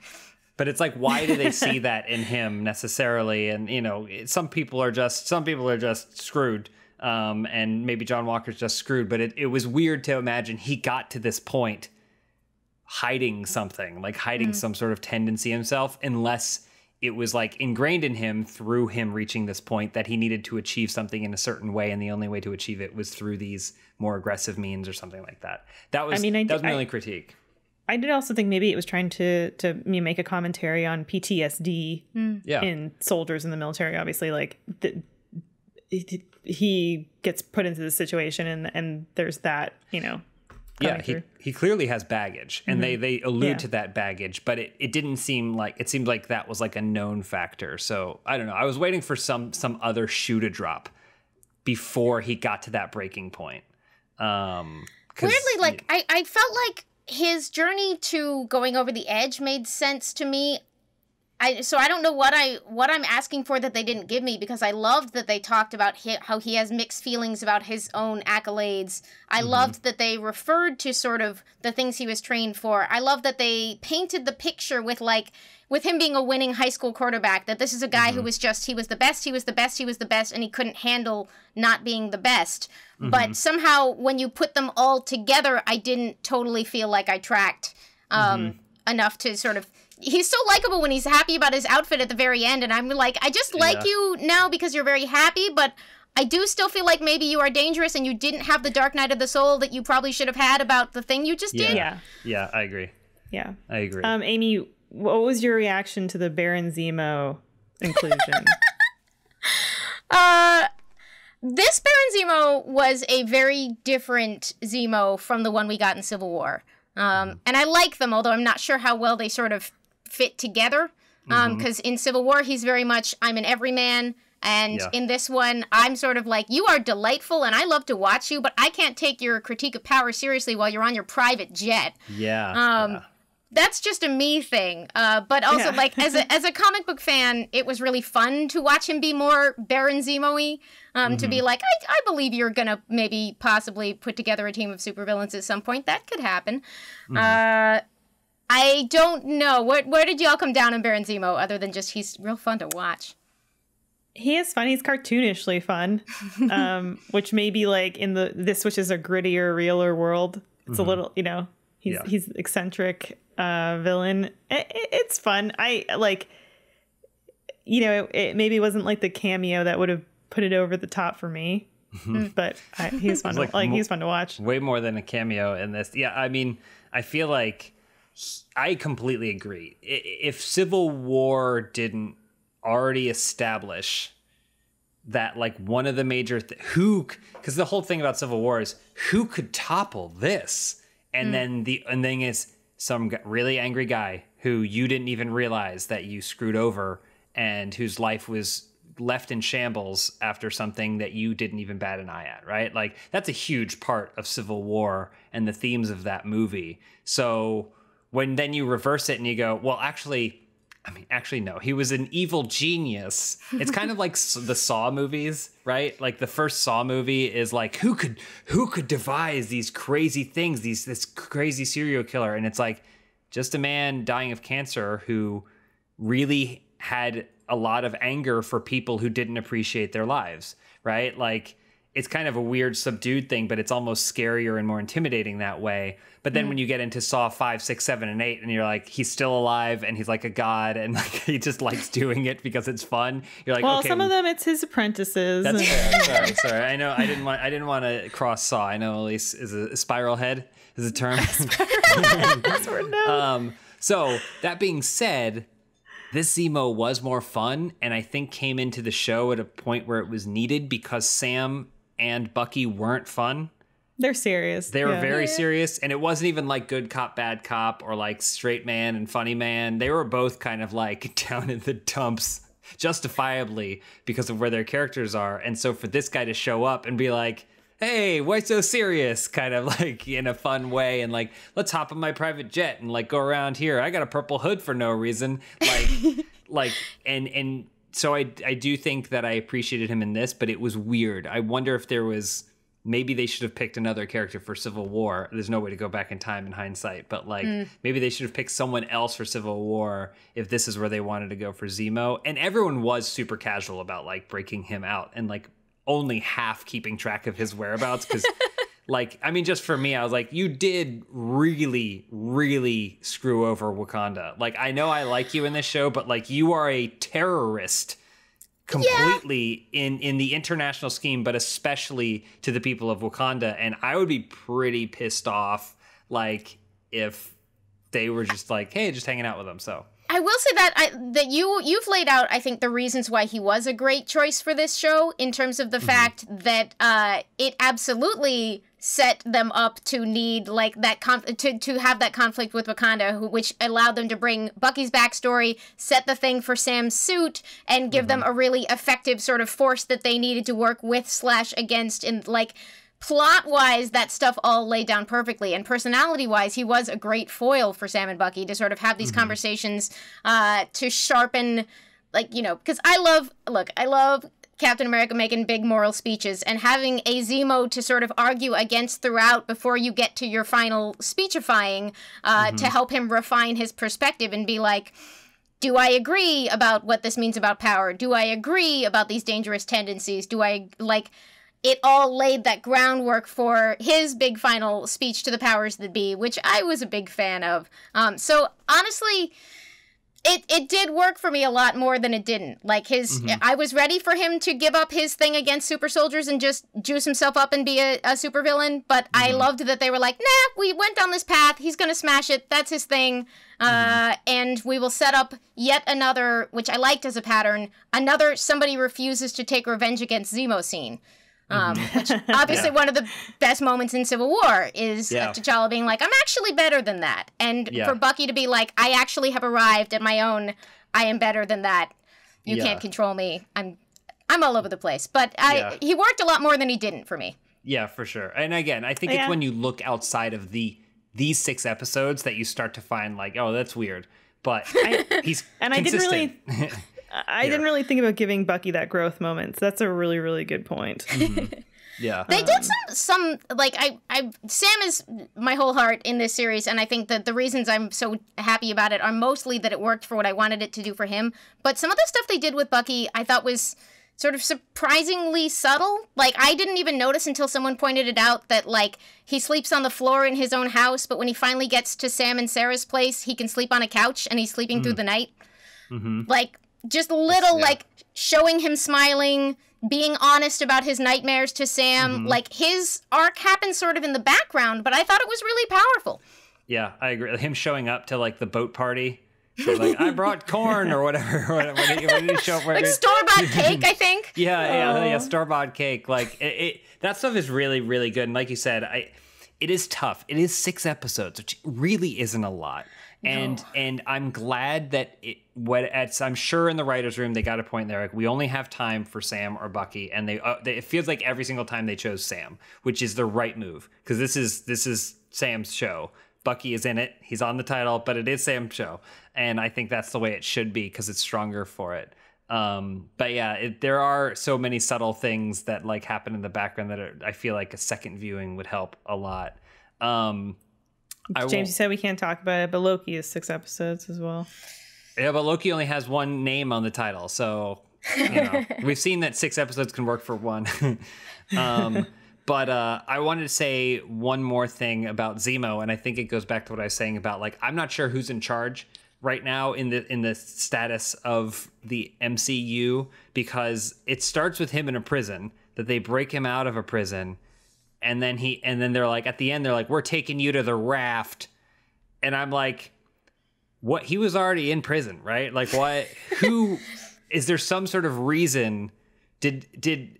But it's like, why do they see that in him necessarily? And, you know, some people are just screwed. And maybe John Walker's just screwed, but it was weird to imagine he got to this point hiding something, like hiding some sort of tendency himself, unless it was like ingrained in him through him reaching this point that he needed to achieve something in a certain way, and the only way to achieve it was through these more aggressive means or something like that. That was my only critique. I did also think maybe it was trying to make a commentary on PTSD in soldiers in the military. Obviously, like he gets put into this situation, and there's that, you know. Yeah, he clearly has baggage, and they allude to that baggage, but it didn't seem like, it seemed like that was like a known factor. So I don't know. I was waiting for some other shoe to drop before he got to that breaking point. Weirdly, like I felt like his journey to going over the edge made sense to me. So I don't know what I'm asking for that they didn't give me, because I loved that they talked about how he has mixed feelings about his own accolades. I loved that they referred to sort of the things he was trained for. I love that they painted the picture with him being a winning high school quarterback, that this is a guy who was just, he was the best, and he couldn't handle not being the best. But somehow when you put them all together, I didn't totally feel like I tracked enough to sort of... He's so likable when he's happy about his outfit at the very end, and I'm like, I just like you now because you're very happy, but I do still feel like maybe you are dangerous and you didn't have the dark night of the soul that you probably should have had about the thing you just did. Yeah, I agree. Yeah. I agree. Amy, what was your reaction to the Baron Zemo inclusion? This Baron Zemo was a very different Zemo from the one we got in Civil War. And I like them, although I'm not sure how well they sort of fit together. Because in Civil War, he's very much, I'm an everyman. And in this one, I'm sort of like, you are delightful and I love to watch you, but I can't take your critique of power seriously while you're on your private jet. That's just a me thing. But also, like, as a comic book fan, it was really fun to watch him be more Baron Zemo-y. To be like, I believe you're going to maybe possibly put together a team of supervillains at some point. That could happen. I don't know. Where did y'all come down on Baron Zemo, other than just he's real fun to watch? He is fun. He's cartoonishly fun, which may be like in this, which is a grittier, realer world. It's a little, he's eccentric villain. It's fun. I like, it maybe wasn't like the cameo that would have put it over the top for me, but he's fun. He's fun to watch. Way more than a cameo in this. Yeah, I mean, I feel like I completely agree. If Civil War didn't already establish that, like, one of the major because the whole thing about Civil War is who could topple this, and then the thing is some really angry guy who you didn't even realize that you screwed over and whose life was left in shambles after something that you didn't even bat an eye at, right? Like, that's a huge part of Civil War and the themes of that movie. So when then you reverse it and you go, well, actually, no. He was an evil genius. It's kind of like the Saw movies, right? Like the first Saw movie is like, who could devise these crazy things, this crazy serial killer? And it's like just a man dying of cancer who really had a lot of anger for people who didn't appreciate their lives, right? Like, it's kind of a weird subdued thing, but it's almost scarier and more intimidating that way. But then when you get into Saw 5, 6, 7, and 8, and you're like, he's still alive and he's like a god and like he just likes doing it because it's fun. You're like, well, okay, some of them it's his apprentices. That's fair. Sorry. I know I didn't want to cross Saw. I know Elise is a spiral head is a term. So that being said, this Zemo was more fun, and I think came into the show at a point where it was needed because Sam and Bucky weren't fun. They're serious. They were very serious, and it wasn't even like good cop, bad cop, or like straight man and funny man. They were both kind of like down in the dumps, justifiably, because of where their characters are. And so for this guy to show up and be like, hey, why so serious? Kind of like in a fun way, and like, let's hop on my private jet and like go around here. I got a purple hood for no reason. And so I do think that I appreciated him in this, but it was weird. I wonder if there was, maybe they should have picked another character for Civil War. There's no way to go back in time in hindsight, but like maybe they should have picked someone else for Civil War if this is where they wanted to go for Zemo. And everyone was super casual about like breaking him out and like only half keeping track of his whereabouts. Because like, I mean, just for me, I was like, you did really, really screw over Wakanda. Like, I know I like you in this show, but like, you are a terrorist completely in the international scheme, but especially to the people of Wakanda. And I would be pretty pissed off, like, if they were just like, hey, just hanging out with them. So I will say that you've laid out, I think, the reasons why he was a great choice for this show, in terms of the fact that it absolutely set them up to need like that to have that conflict with Wakanda, which allowed them to bring Bucky's backstory, set the thing for Sam's suit, and give them a really effective sort of force that they needed to work with / against. And like, plot-wise, that stuff all laid down perfectly. And personality-wise, he was a great foil for Sam and Bucky to sort of have these conversations to sharpen, like, you know, because I love Captain America making big moral speeches, and having a Zemo to sort of argue against throughout before you get to your final speechifying to help him refine his perspective and be like, do I agree about what this means about power? Do I agree about these dangerous tendencies? Do I, like, it all laid that groundwork for his big final speech to the powers that be, which I was a big fan of. So honestly, it did work for me a lot more than it didn't. Like, I was ready for him to give up his thing against super soldiers and just juice himself up and be a supervillain, but I loved that they were like, nah, we went down this path, he's gonna smash it, that's his thing, and we will set up yet another, which I liked as a pattern, another somebody refuses to take revenge against Zemo scene. Which obviously one of the best moments in Civil War is T'Challa being like, I'm actually better than that. And for Bucky to be like, I actually have arrived at my own, I am better than that. You can't control me. I'm all over the place. But he worked a lot more than he didn't for me. Yeah, for sure. And again, I think it's when you look outside of these 6 episodes that you start to find like, oh, that's weird. But he's and consistent. I didn't really think about giving Bucky that growth moment. So that's a really, really good point. Yeah. They did some like Sam is my whole heart in this series, and I think that the reasons I'm so happy about it are mostly that it worked for what I wanted it to do for him. But some of the stuff they did with Bucky I thought was sort of surprisingly subtle. Like, I didn't even notice until someone pointed it out that, like, he sleeps on the floor in his own house, but when he finally gets to Sam and Sarah's place, he can sleep on a couch, and he's sleeping through the night. Like, just little, like, showing him smiling, being honest about his nightmares to Sam. Like, his arc happens sort of in the background, but I thought it was really powerful. Yeah, I agree. Him showing up to, like, the boat party. So like, I brought corn or whatever. When did he show up? Like store-bought cake, I think. Yeah, store-bought cake. Like, that stuff is really, really good. And like you said, it is tough. It is 6 episodes, which really isn't a lot. And I'm glad that I'm sure in the writer's room they got a point there. Like, we only have time for Sam or Bucky, and it feels like every single time they chose Sam, which is the right move, because this is Sam's show. Bucky is in it. He's on the title, but it is Sam's show. And I think that's the way it should be because it's stronger for it. But yeah, there are so many subtle things that like happen in the background that I feel like a second viewing would help a lot. James, you said we can't talk about it, but Loki is 6 episodes as well. Yeah, but Loki only has one name on the title. So, we've seen that 6 episodes can work for one. But I wanted to say one more thing about Zemo, and I think it goes back to what I was saying about, like, I'm not sure who's in charge right now in the status of the MCU, because it starts with him in a prison, that they break him out of a prison, and then they're like, at the end, they're like, we're taking you to the raft. And I'm like, what? He was already in prison, right? Like, what? Who? Is there some sort of reason? Did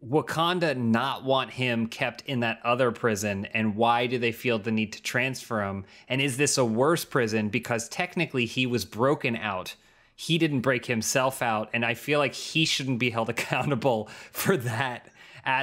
Wakanda not want him kept in that other prison, and why do they feel the need to transfer him? And is this a worse prison because technically he was broken out? He didn't break himself out, and I feel like he shouldn't be held accountable for that.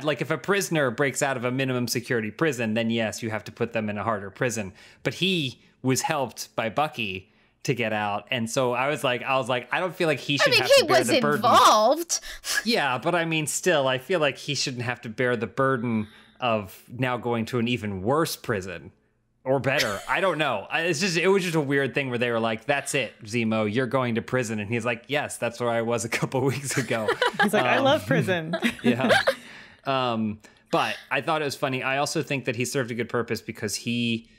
Like, if a prisoner breaks out of a minimum security prison, then yes, you have to put them in a harder prison. But he was helped by Bucky to get out, and so I was like, I don't feel like he should have to bear the burden. He was involved. Yeah, but I mean, still, I feel like he shouldn't have to bear the burden of now going to an even worse prison, or better. I don't know. It was just a weird thing where they were like, "That's it, Zemo, you're going to prison," and he's like, "Yes, that's where I was a couple weeks ago." He's like, "I love prison." Yeah. But I thought it was funny. I also think that he served a good purpose because he,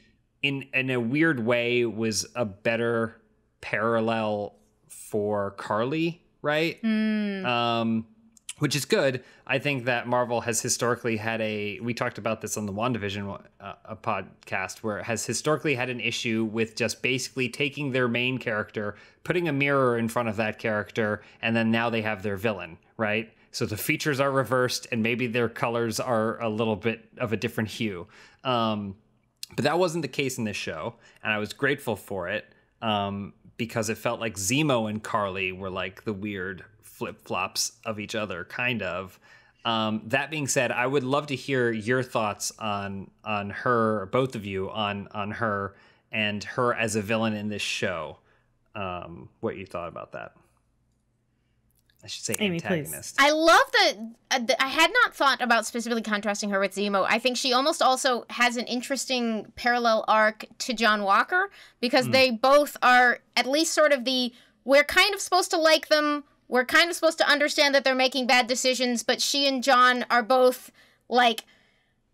in a weird way, was a better parallel for Karli, right? Which is good. I think that Marvel has historically had we talked about this on the WandaVision a podcast, where it has historically had an issue with just basically taking their main character, putting a mirror in front of that character, and then now they have their villain, right? So the features are reversed, and maybe their colors are a little bit of a different hue. But that wasn't the case in this show, and I was grateful for it because it felt like Zemo and Karli were like the weird flip-flops of each other, kind of. That being said, I would love to hear your thoughts on her, both of you, on her and her as a villain in this show. What you thought about that. I should say Amy, antagonist. Please. I love that I had not thought about specifically contrasting her with Zemo. I think she almost also has an interesting parallel arc to John Walker, because they both are at least sort of we're kind of supposed to like them, we're kind of supposed to understand that they're making bad decisions, but she and John are both like,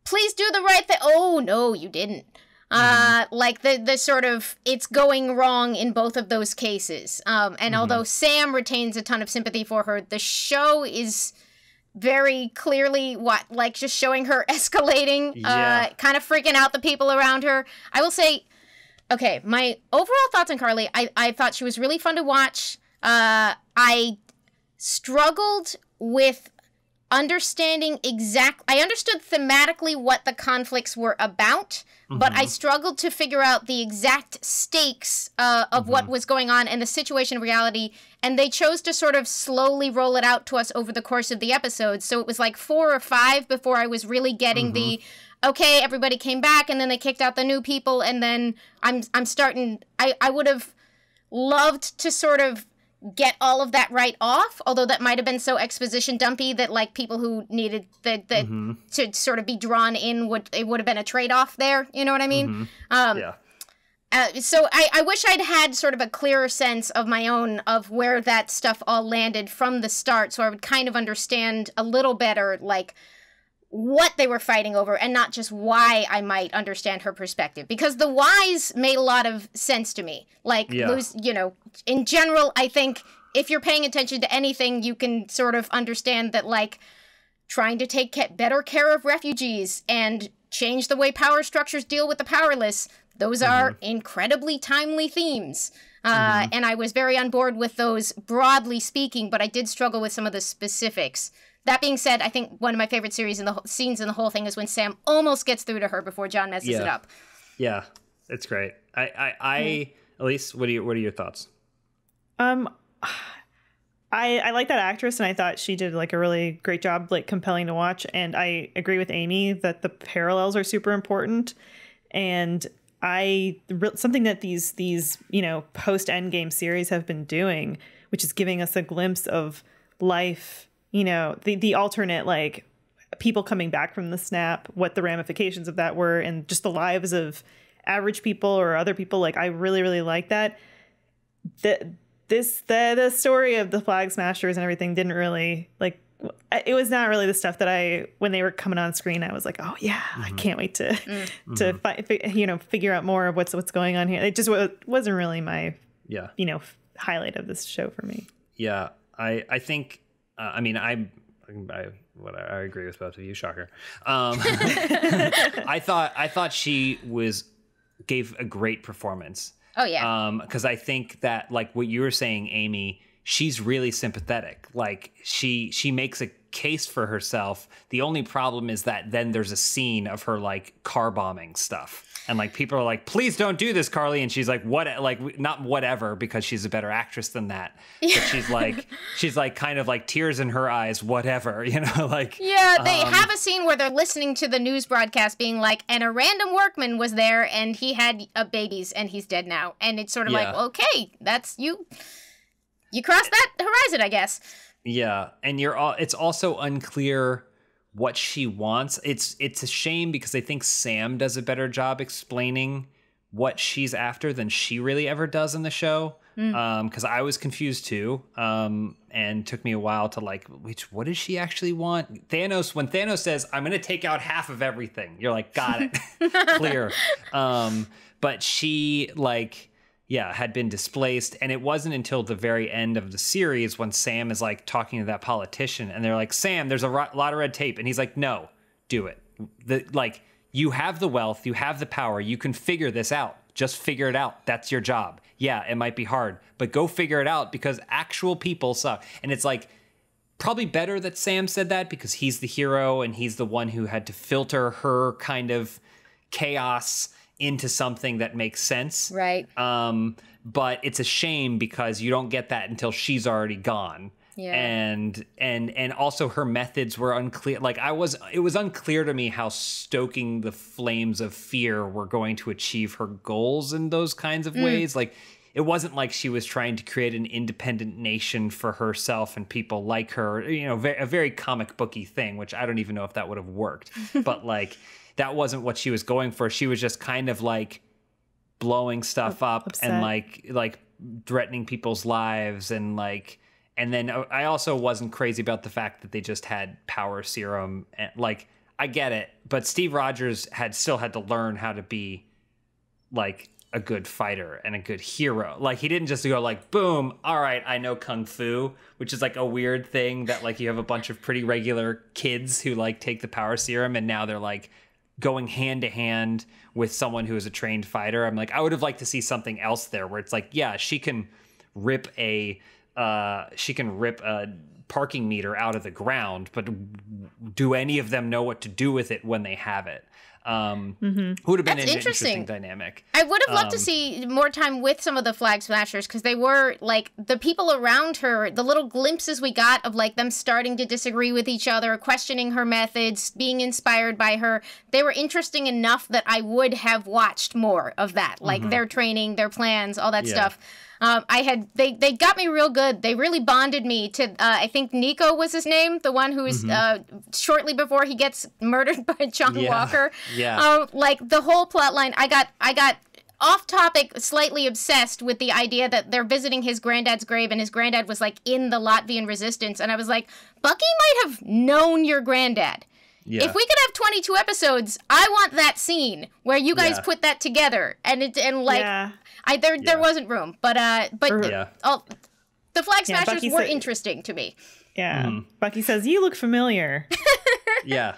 please do the right thing. Oh, no, you didn't. Like the sort of, it's going wrong in both of those cases. And although Sam retains a ton of sympathy for her, the show is very clearly just showing her escalating, kind of freaking out the people around her. I will say, okay, my overall thoughts on Karli, I thought she was really fun to watch. I struggled with understanding I understood thematically what the conflicts were about, but I struggled to figure out the exact stakes of what was going on and the situation of reality, and they chose to sort of slowly roll it out to us over the course of the episodes, so it was like 4 or 5 before I was really getting the, okay, everybody came back, and then they kicked out the new people, and then I'm starting, I would have loved to sort of get all of that right off, although that might have been so exposition dumpy that like people who needed to sort of be drawn in would have been a trade-off there, you know what I mean? So I wish I'd had sort of a clearer sense of my own of where that stuff all landed from the start, so I would kind of understand a little better like what they were fighting over and not just why I might understand her perspective, because the whys made a lot of sense to me. Like, you know, in general, I think if you're paying attention to anything, you can sort of understand that, like, trying to take better care of refugees and change the way power structures deal with the powerless, those are incredibly timely themes. And I was very on board with those broadly speaking, but I did struggle with some of the specifics. That being said, I think one of my favorite scenes in the whole thing is when Sam almost gets through to her before John messes it up. Yeah, it's great. I Elise, what are your thoughts? I like that actress, and I thought she did like a really great job, like compelling to watch. And I agree with Amy that the parallels are super important. And something that these you know post Endgame series have been doing, which is giving us a glimpse of life. You know, the alternate, like, people coming back from the snap, what the ramifications of that were, and just the lives of average people or other people. Like, I really, really like that. The story of the Flag Smashers and everything didn't really, like, it was not really the stuff that when they were coming on screen, I was like, oh, yeah, I can't wait to figure out more of what's going on here. It just wasn't really my, highlight of this show for me. Yeah, I think... I mean, I agree with both of you. Shocker. I thought she gave a great performance. Oh yeah. Because I think that, like what you were saying, Amy, she's really sympathetic. Like she makes a case for herself. The only problem is that then there's a scene of her like car bombing stuff. And like people are like, please don't do this, Karli. And she's like, what? Like, not whatever, because she's a better actress than that. Yeah. But she's like kind of like tears in her eyes, whatever, you know, like. Yeah, they have a scene where they're listening to the news broadcast being like, and a random workman was there and he had babies and he's dead now. And it's sort of like, okay, that's you crossed that horizon, I guess. Yeah. And it's also unclear what she wants. It's a shame because I think Sam does a better job explaining what she's after than she really ever does in the show. Because I was confused too, and took me a while to like, what does she actually want? When Thanos says, I'm going to take out half of everything, you're like, got it, clear. But she had been displaced, and it wasn't until the very end of the series when Sam is like talking to that politician, and they're like, Sam, there's a lot of red tape, and he's like, no, do it. You have the wealth, you have the power, you can figure this out. Just figure it out. That's your job. Yeah, it might be hard, but go figure it out because actual people suck. And it's like probably better that Sam said that because he's the hero and he's the one who had to filter her kind of chaos into something that makes sense. Right. But it's a shame because you don't get that until she's already gone. Yeah. And also her methods were unclear. Like it was unclear to me how stoking the flames of fear were going to achieve her goals in those kinds of ways. Like it wasn't like she was trying to create an independent nation for herself and people like her, you know, a very comic booky thing, which I don't even know if that would have worked. But like, that wasn't what she was going for. She was just kind of like blowing stuff up upset. And like threatening people's lives and like, and then I also wasn't crazy about the fact that they just had power serum. And like, I get it, but Steve Rogers still had to learn how to be like a good fighter and a good hero. Like he didn't just go like, boom, all right, I know Kung Fu, which is like a weird thing that like you have a bunch of pretty regular kids who like take the power serum and now they're like going hand to hand with someone who is a trained fighter. I'm like, I would have liked to see something else there where it's like, yeah, she can rip a rip a parking meter out of the ground, but do any of them know what to do with it when they have it? Would have been an interesting dynamic. I would have loved to see more time with some of the Flag Smashers, because they were like the people around her, the little glimpses we got of like them starting to disagree with each other, questioning her methods, being inspired by her. They were interesting enough that I would have watched more of that, like their training, their plans, all that stuff. They got me real good. They really bonded me to, I think Nico was his name, the one who was, shortly before he gets murdered by John Walker. Yeah. Like the whole plot line, I got off topic, slightly obsessed with the idea that they're visiting his granddad's grave and his granddad was like in the Latvian resistance. And I was like, Bucky might have known your granddad. Yeah. If we could have 22 episodes, I want that scene where you guys put that together there wasn't room, but the Flag Smashers were interesting to me. Yeah, Bucky says, "You look familiar." Yeah,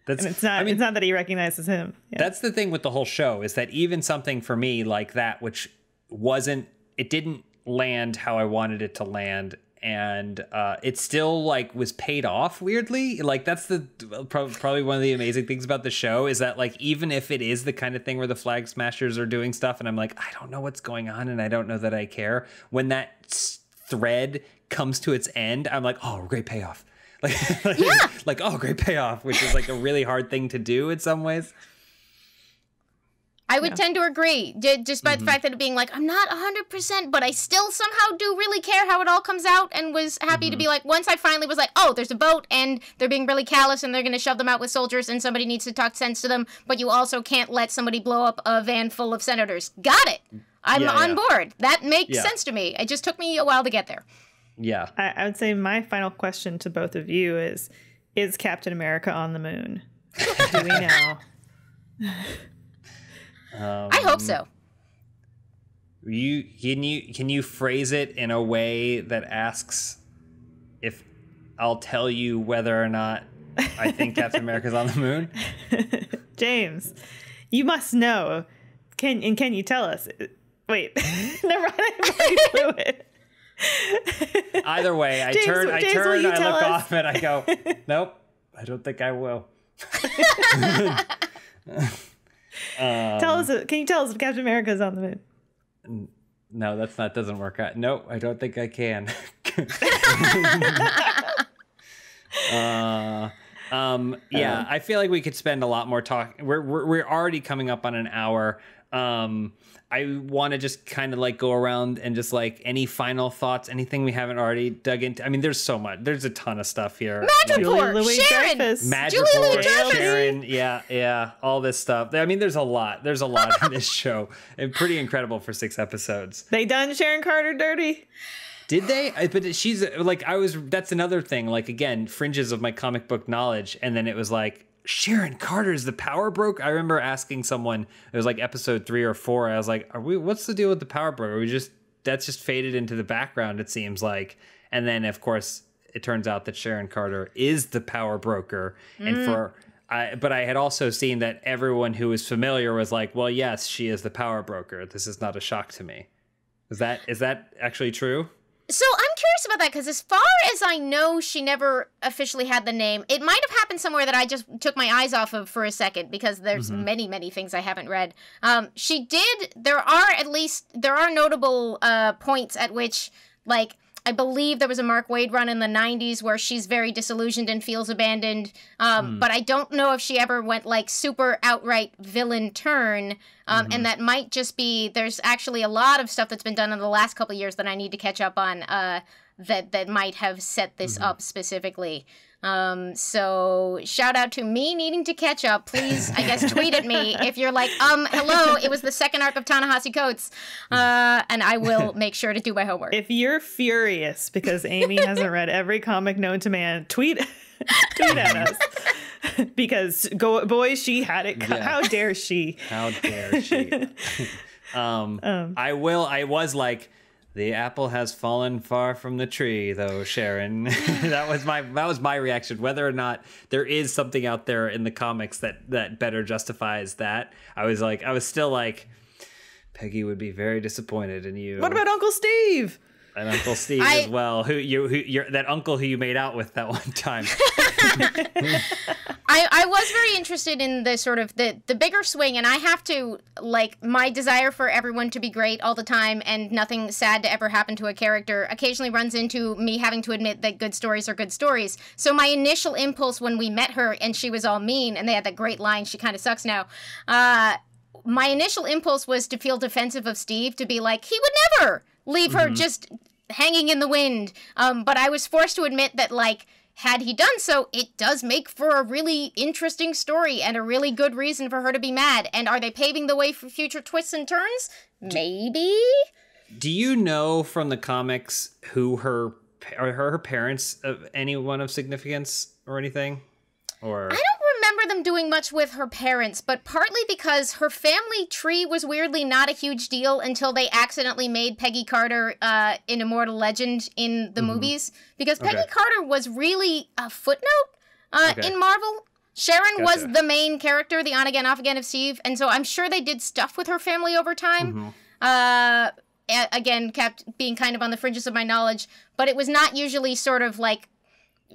it's not that he recognizes him. Yeah. That's the thing with the whole show, is that even something for me like that, which didn't land how I wanted it to land. And it still like was paid off weirdly. Like that's probably one of the amazing things about the show, is that like even if it is the kind of thing where the Flag Smashers are doing stuff and I'm like, I don't know what's going on and I don't know that I care, when that thread comes to its end, I'm like, oh, great payoff. Like oh, great payoff, which is like a really hard thing to do in some ways. I would tend to agree, just by the fact that it being like, I'm not 100%, but I still somehow do really care how it all comes out, and was happy to be like, once I finally was like, oh, there's a boat, and they're being really callous, and they're going to shove them out with soldiers, and somebody needs to talk sense to them, but you also can't let somebody blow up a van full of senators. Got it. I'm on board. That makes sense to me. It just took me a while to get there. Yeah. I would say my final question to both of you is Captain America on the moon? Do we know? I hope so. Can you phrase it in a way that asks if I'll tell you whether or not I think Captain America's on the moon? James, you must know. Can you tell us? Wait, never mind. I'm already through it. Either way, I turn, I look off, and I go, nope, I don't think I will. Can you tell us if Captain America is on the moon? No, doesn't work out. No, I don't think I can. I feel like we could spend a lot more talking. We're already coming up on an hour. I want to just kind of like go around and just like any final thoughts, anything we haven't already dug into. I mean, there's so much. There's a ton of stuff here. Madripoor, Sharon, Madripoor, Sharon, yeah, all this stuff. I mean, there's a lot. There's a lot in this show, and pretty incredible for 6 episodes. They done Sharon Carter dirty. Did they? But she's like, that's another thing. Like, again, fringes of my comic book knowledge, and then it was like, Sharon Carter's the power broker. I remember asking someone, it was like episode 3 or 4. I was like, what's the deal with the power broker? That's just faded into the background, it seems like. And then of course it turns out that Sharon Carter is the power broker. But I had also seen that everyone who was familiar was like, well, yes, she is the power broker. This is not a shock to me. Is that actually true? So I'm curious about that, because as far as I know, she never officially had the name. It might have happened somewhere that I just took my eyes off of for a second, because there's many, many things I haven't read. She did. There are notable points at which, like, I believe there was a Mark Waid run in the 90s where she's very disillusioned and feels abandoned. But I don't know if she ever went like super outright villain turn. And that might just be, there's actually a lot of stuff that's been done in the last couple of years that I need to catch up on that might have set this up specifically. So shout out to me needing to catch up. Please, I guess, tweet at me if you're like, hello, it was the second arc of Ta-Nehisi Coates. And I will make sure to do my homework. If you're furious because Amy hasn't read every comic known to man, tweet at us. Because boy, she had it. Yeah. How dare she? How dare she? I was like, the apple has fallen far from the tree, though, Sharon. that was my reaction. Whether or not there is something out there in the comics that better justifies that, I was still like, Peggy would be very disappointed in you. What about Uncle Steve? And Uncle Steve as well, who you're that uncle who you made out with that one time. I was very interested in the sort of the bigger swing, and I have to, like, my desire for everyone to be great all the time and nothing sad to ever happen to a character occasionally runs into me having to admit that good stories are good stories. So my initial impulse when we met her and she was all mean and they had that great line, she kind of sucks now, my initial impulse was to feel defensive of Steve, to be like, he would never leave her just hanging in the wind. But I was forced to admit that, like, had he done so, it does make for a really interesting story and a really good reason for her to be mad. And are they paving the way for future twists and turns? Maybe. Do you know from the comics who her parents, anyone of significance or anything? Or I don't remember them doing much with her parents, but partly because her family tree was weirdly not a huge deal until they accidentally made Peggy Carter an immortal legend in the movies. Because Peggy Carter was really a footnote in Marvel. Sharon was the main character, the on-again, off-again of Steve, and so I'm sure they did stuff with her family over time. Again, kept being kind of on the fringes of my knowledge, but it was not usually sort of like,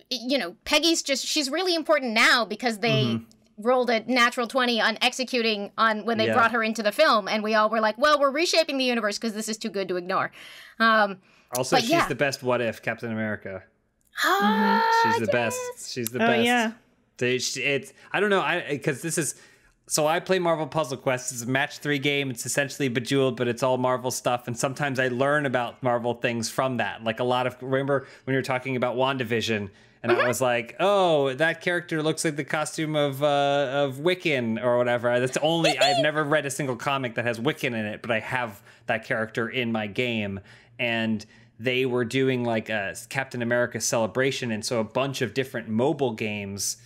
you know, Peggy's just, she's really important now because they rolled a natural 20 on executing on when they brought her into the film, and we all were like, well, we're reshaping the universe because this is too good to ignore. Also, she's the best What If Captain America. She's the best. She's the best. Yeah. It's I don't know, because this is, so I play Marvel Puzzle Quest. It's a match 3 game. It's essentially Bejeweled, but it's all Marvel stuff. And sometimes I learn about Marvel things from that. Like a lot of, remember when you were talking about WandaVision, and I was like, oh, that character looks like the costume of Wiccan or whatever. That's only, I've never read a single comic that has Wiccan in it, but I have that character in my game. And they were doing like a Captain America celebration. And so a bunch of different mobile games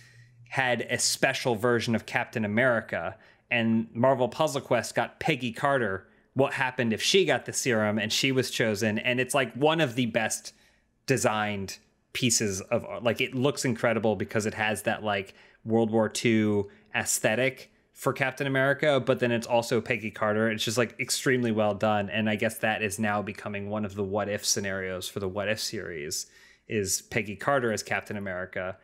had a special version of Captain America. And Marvel Puzzle Quest got Peggy Carter, what happened if she got the serum and she was chosen. And it's like one of the best designed pieces of, like, it looks incredible because it has that like World War II aesthetic for Captain America, but then it's also Peggy Carter. It's just like extremely well done. And I guess that is now becoming one of the What If scenarios for the What If series, is Peggy Carter as Captain America.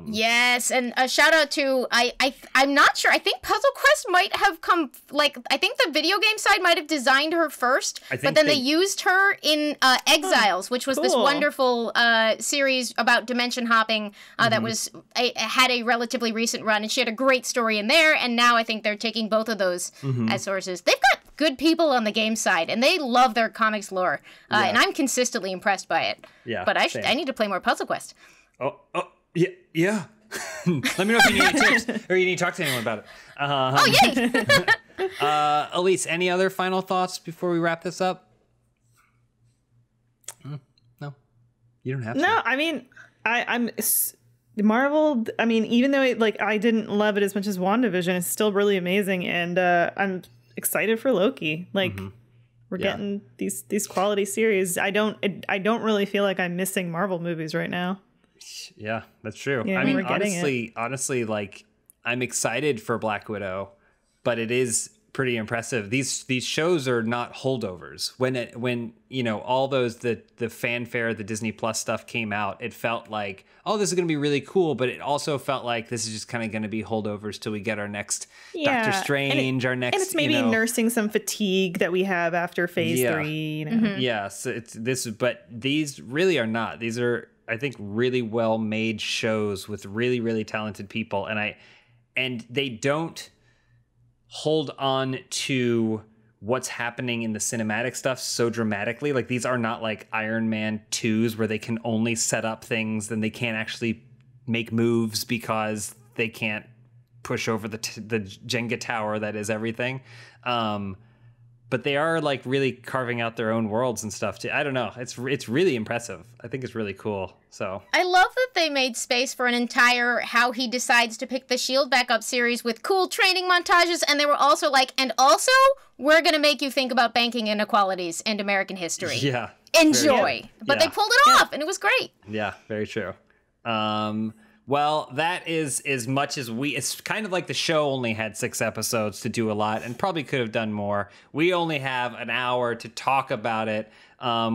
Yes, and a shout out to, I'm not sure, I think Puzzle Quest might have come, like, I think the video game side might have designed her first, but then they used her in Exiles, which was this wonderful series about dimension hopping that was had a relatively recent run, and she had a great story in there, and now I think they're taking both of those as sources. They've got good people on the game side, and they love their comics lore, and I'm consistently impressed by it. Yeah, but I need to play more Puzzle Quest. Yeah. Let me know if you need any tips or you need to talk to anyone about it. Yay! Elise, any other final thoughts before we wrap this up? No, you don't have to. No, I mean, I'm Marvel. I mean, even though I didn't love it as much as WandaVision, it's still really amazing, and I'm excited for Loki. We're getting these quality series. I don't really feel like I'm missing Marvel movies right now. Yeah, that's true. Yeah, I mean, honestly, like, I'm excited for Black Widow, but it is pretty impressive. These shows are not holdovers. When you know, all those the fanfare, the Disney Plus stuff came out, it felt like, oh, this is going to be really cool, but it also felt like this is just kind of going to be holdovers till we get our next Doctor Strange, our next, and it's maybe nursing some fatigue that we have after Phase 3. You know? Yeah, so it's this, but these really are not. These are, I think, really well made shows with really, really talented people, and they don't hold on to what's happening in the cinematic stuff so dramatically. Like, these are not like Iron Man 2s where they can only set up things and they can't actually make moves because they can't push over the Jenga tower that is everything. But they are like really carving out their own worlds and stuff too. I don't know. It's really impressive. I think it's really cool. So I love that they made space for an entire how he decides to pick the shield back up series with cool training montages, and they were also like, and also we're gonna make you think about banking inequalities and American history. Yeah. Enjoy. But they pulled it off, and it was great. Yeah, very true. Well, that is as much as it's kind of like the show only had 6 episodes to do a lot and probably could have done more. We only have an hour to talk about it.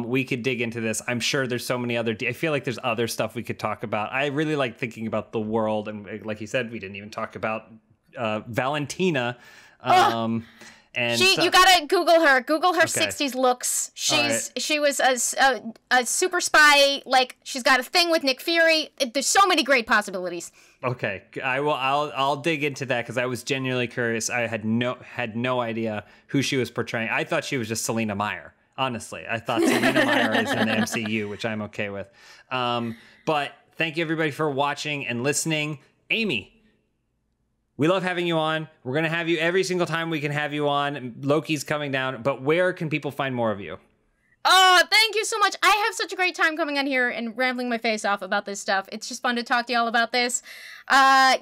We could dig into this. I'm sure there's so many other, I feel like there's other stuff we could talk about. I really like thinking about the world. And like you said, we didn't even talk about Valentina. And you gotta Google her. Google her 60s looks. She was a super spy. Like, she's got a thing with Nick Fury. There's so many great possibilities. Okay, I'll dig into that because I was genuinely curious. I had no idea who she was portraying. I thought she was just Selena Meyer. Honestly, I thought Selena Meyer is in the MCU, which I'm okay with. But thank you everybody for watching and listening. Amy, we love having you on. We're going to have you every single time we can have you on. Loki's coming down, but where can people find more of you? Oh, thank you so much. I have such a great time coming on here and rambling my face off about this stuff. It's just fun to talk to y'all about this.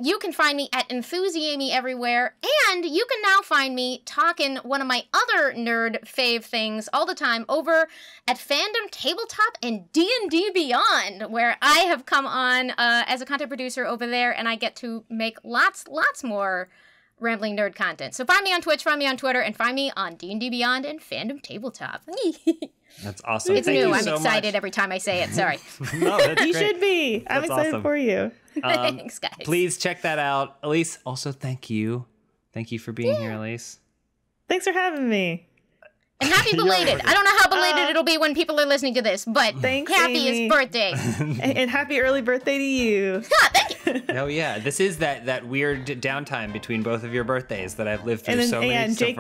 You can find me at Enthusiamy everywhere, and you can now find me talking one of my other nerd fave things all the time over at Fandom Tabletop and D&D Beyond, where I have come on as a content producer over there, and I get to make lots more rambling nerd content. So find me on Twitch, find me on Twitter, and find me on D&D Beyond and Fandom Tabletop. That's awesome. It's new. I'm excited every time I say it. Sorry. No, that's you great. Should be. I'm excited awesome. for you. Thanks, guys. Please check that out. Elise, also thank you. Thank you for being here, Elise. Thanks for having me. And happy belated. I don't know how belated it'll be when people are listening to this, but thanks, happiest Amy. birthday. And happy early birthday to you. Thank you. Oh yeah, this is that weird downtime between both of your birthdays that I've lived through And then, so many years. Jake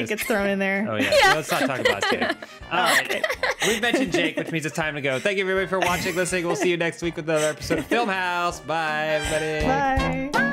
gets thrown in there. Oh yeah. Let's not talk about Jake. All right. We've mentioned Jake, which means it's time to go. Thank you everybody for watching, listening. We'll see you next week with another episode of Filmhaus. Bye everybody. Bye.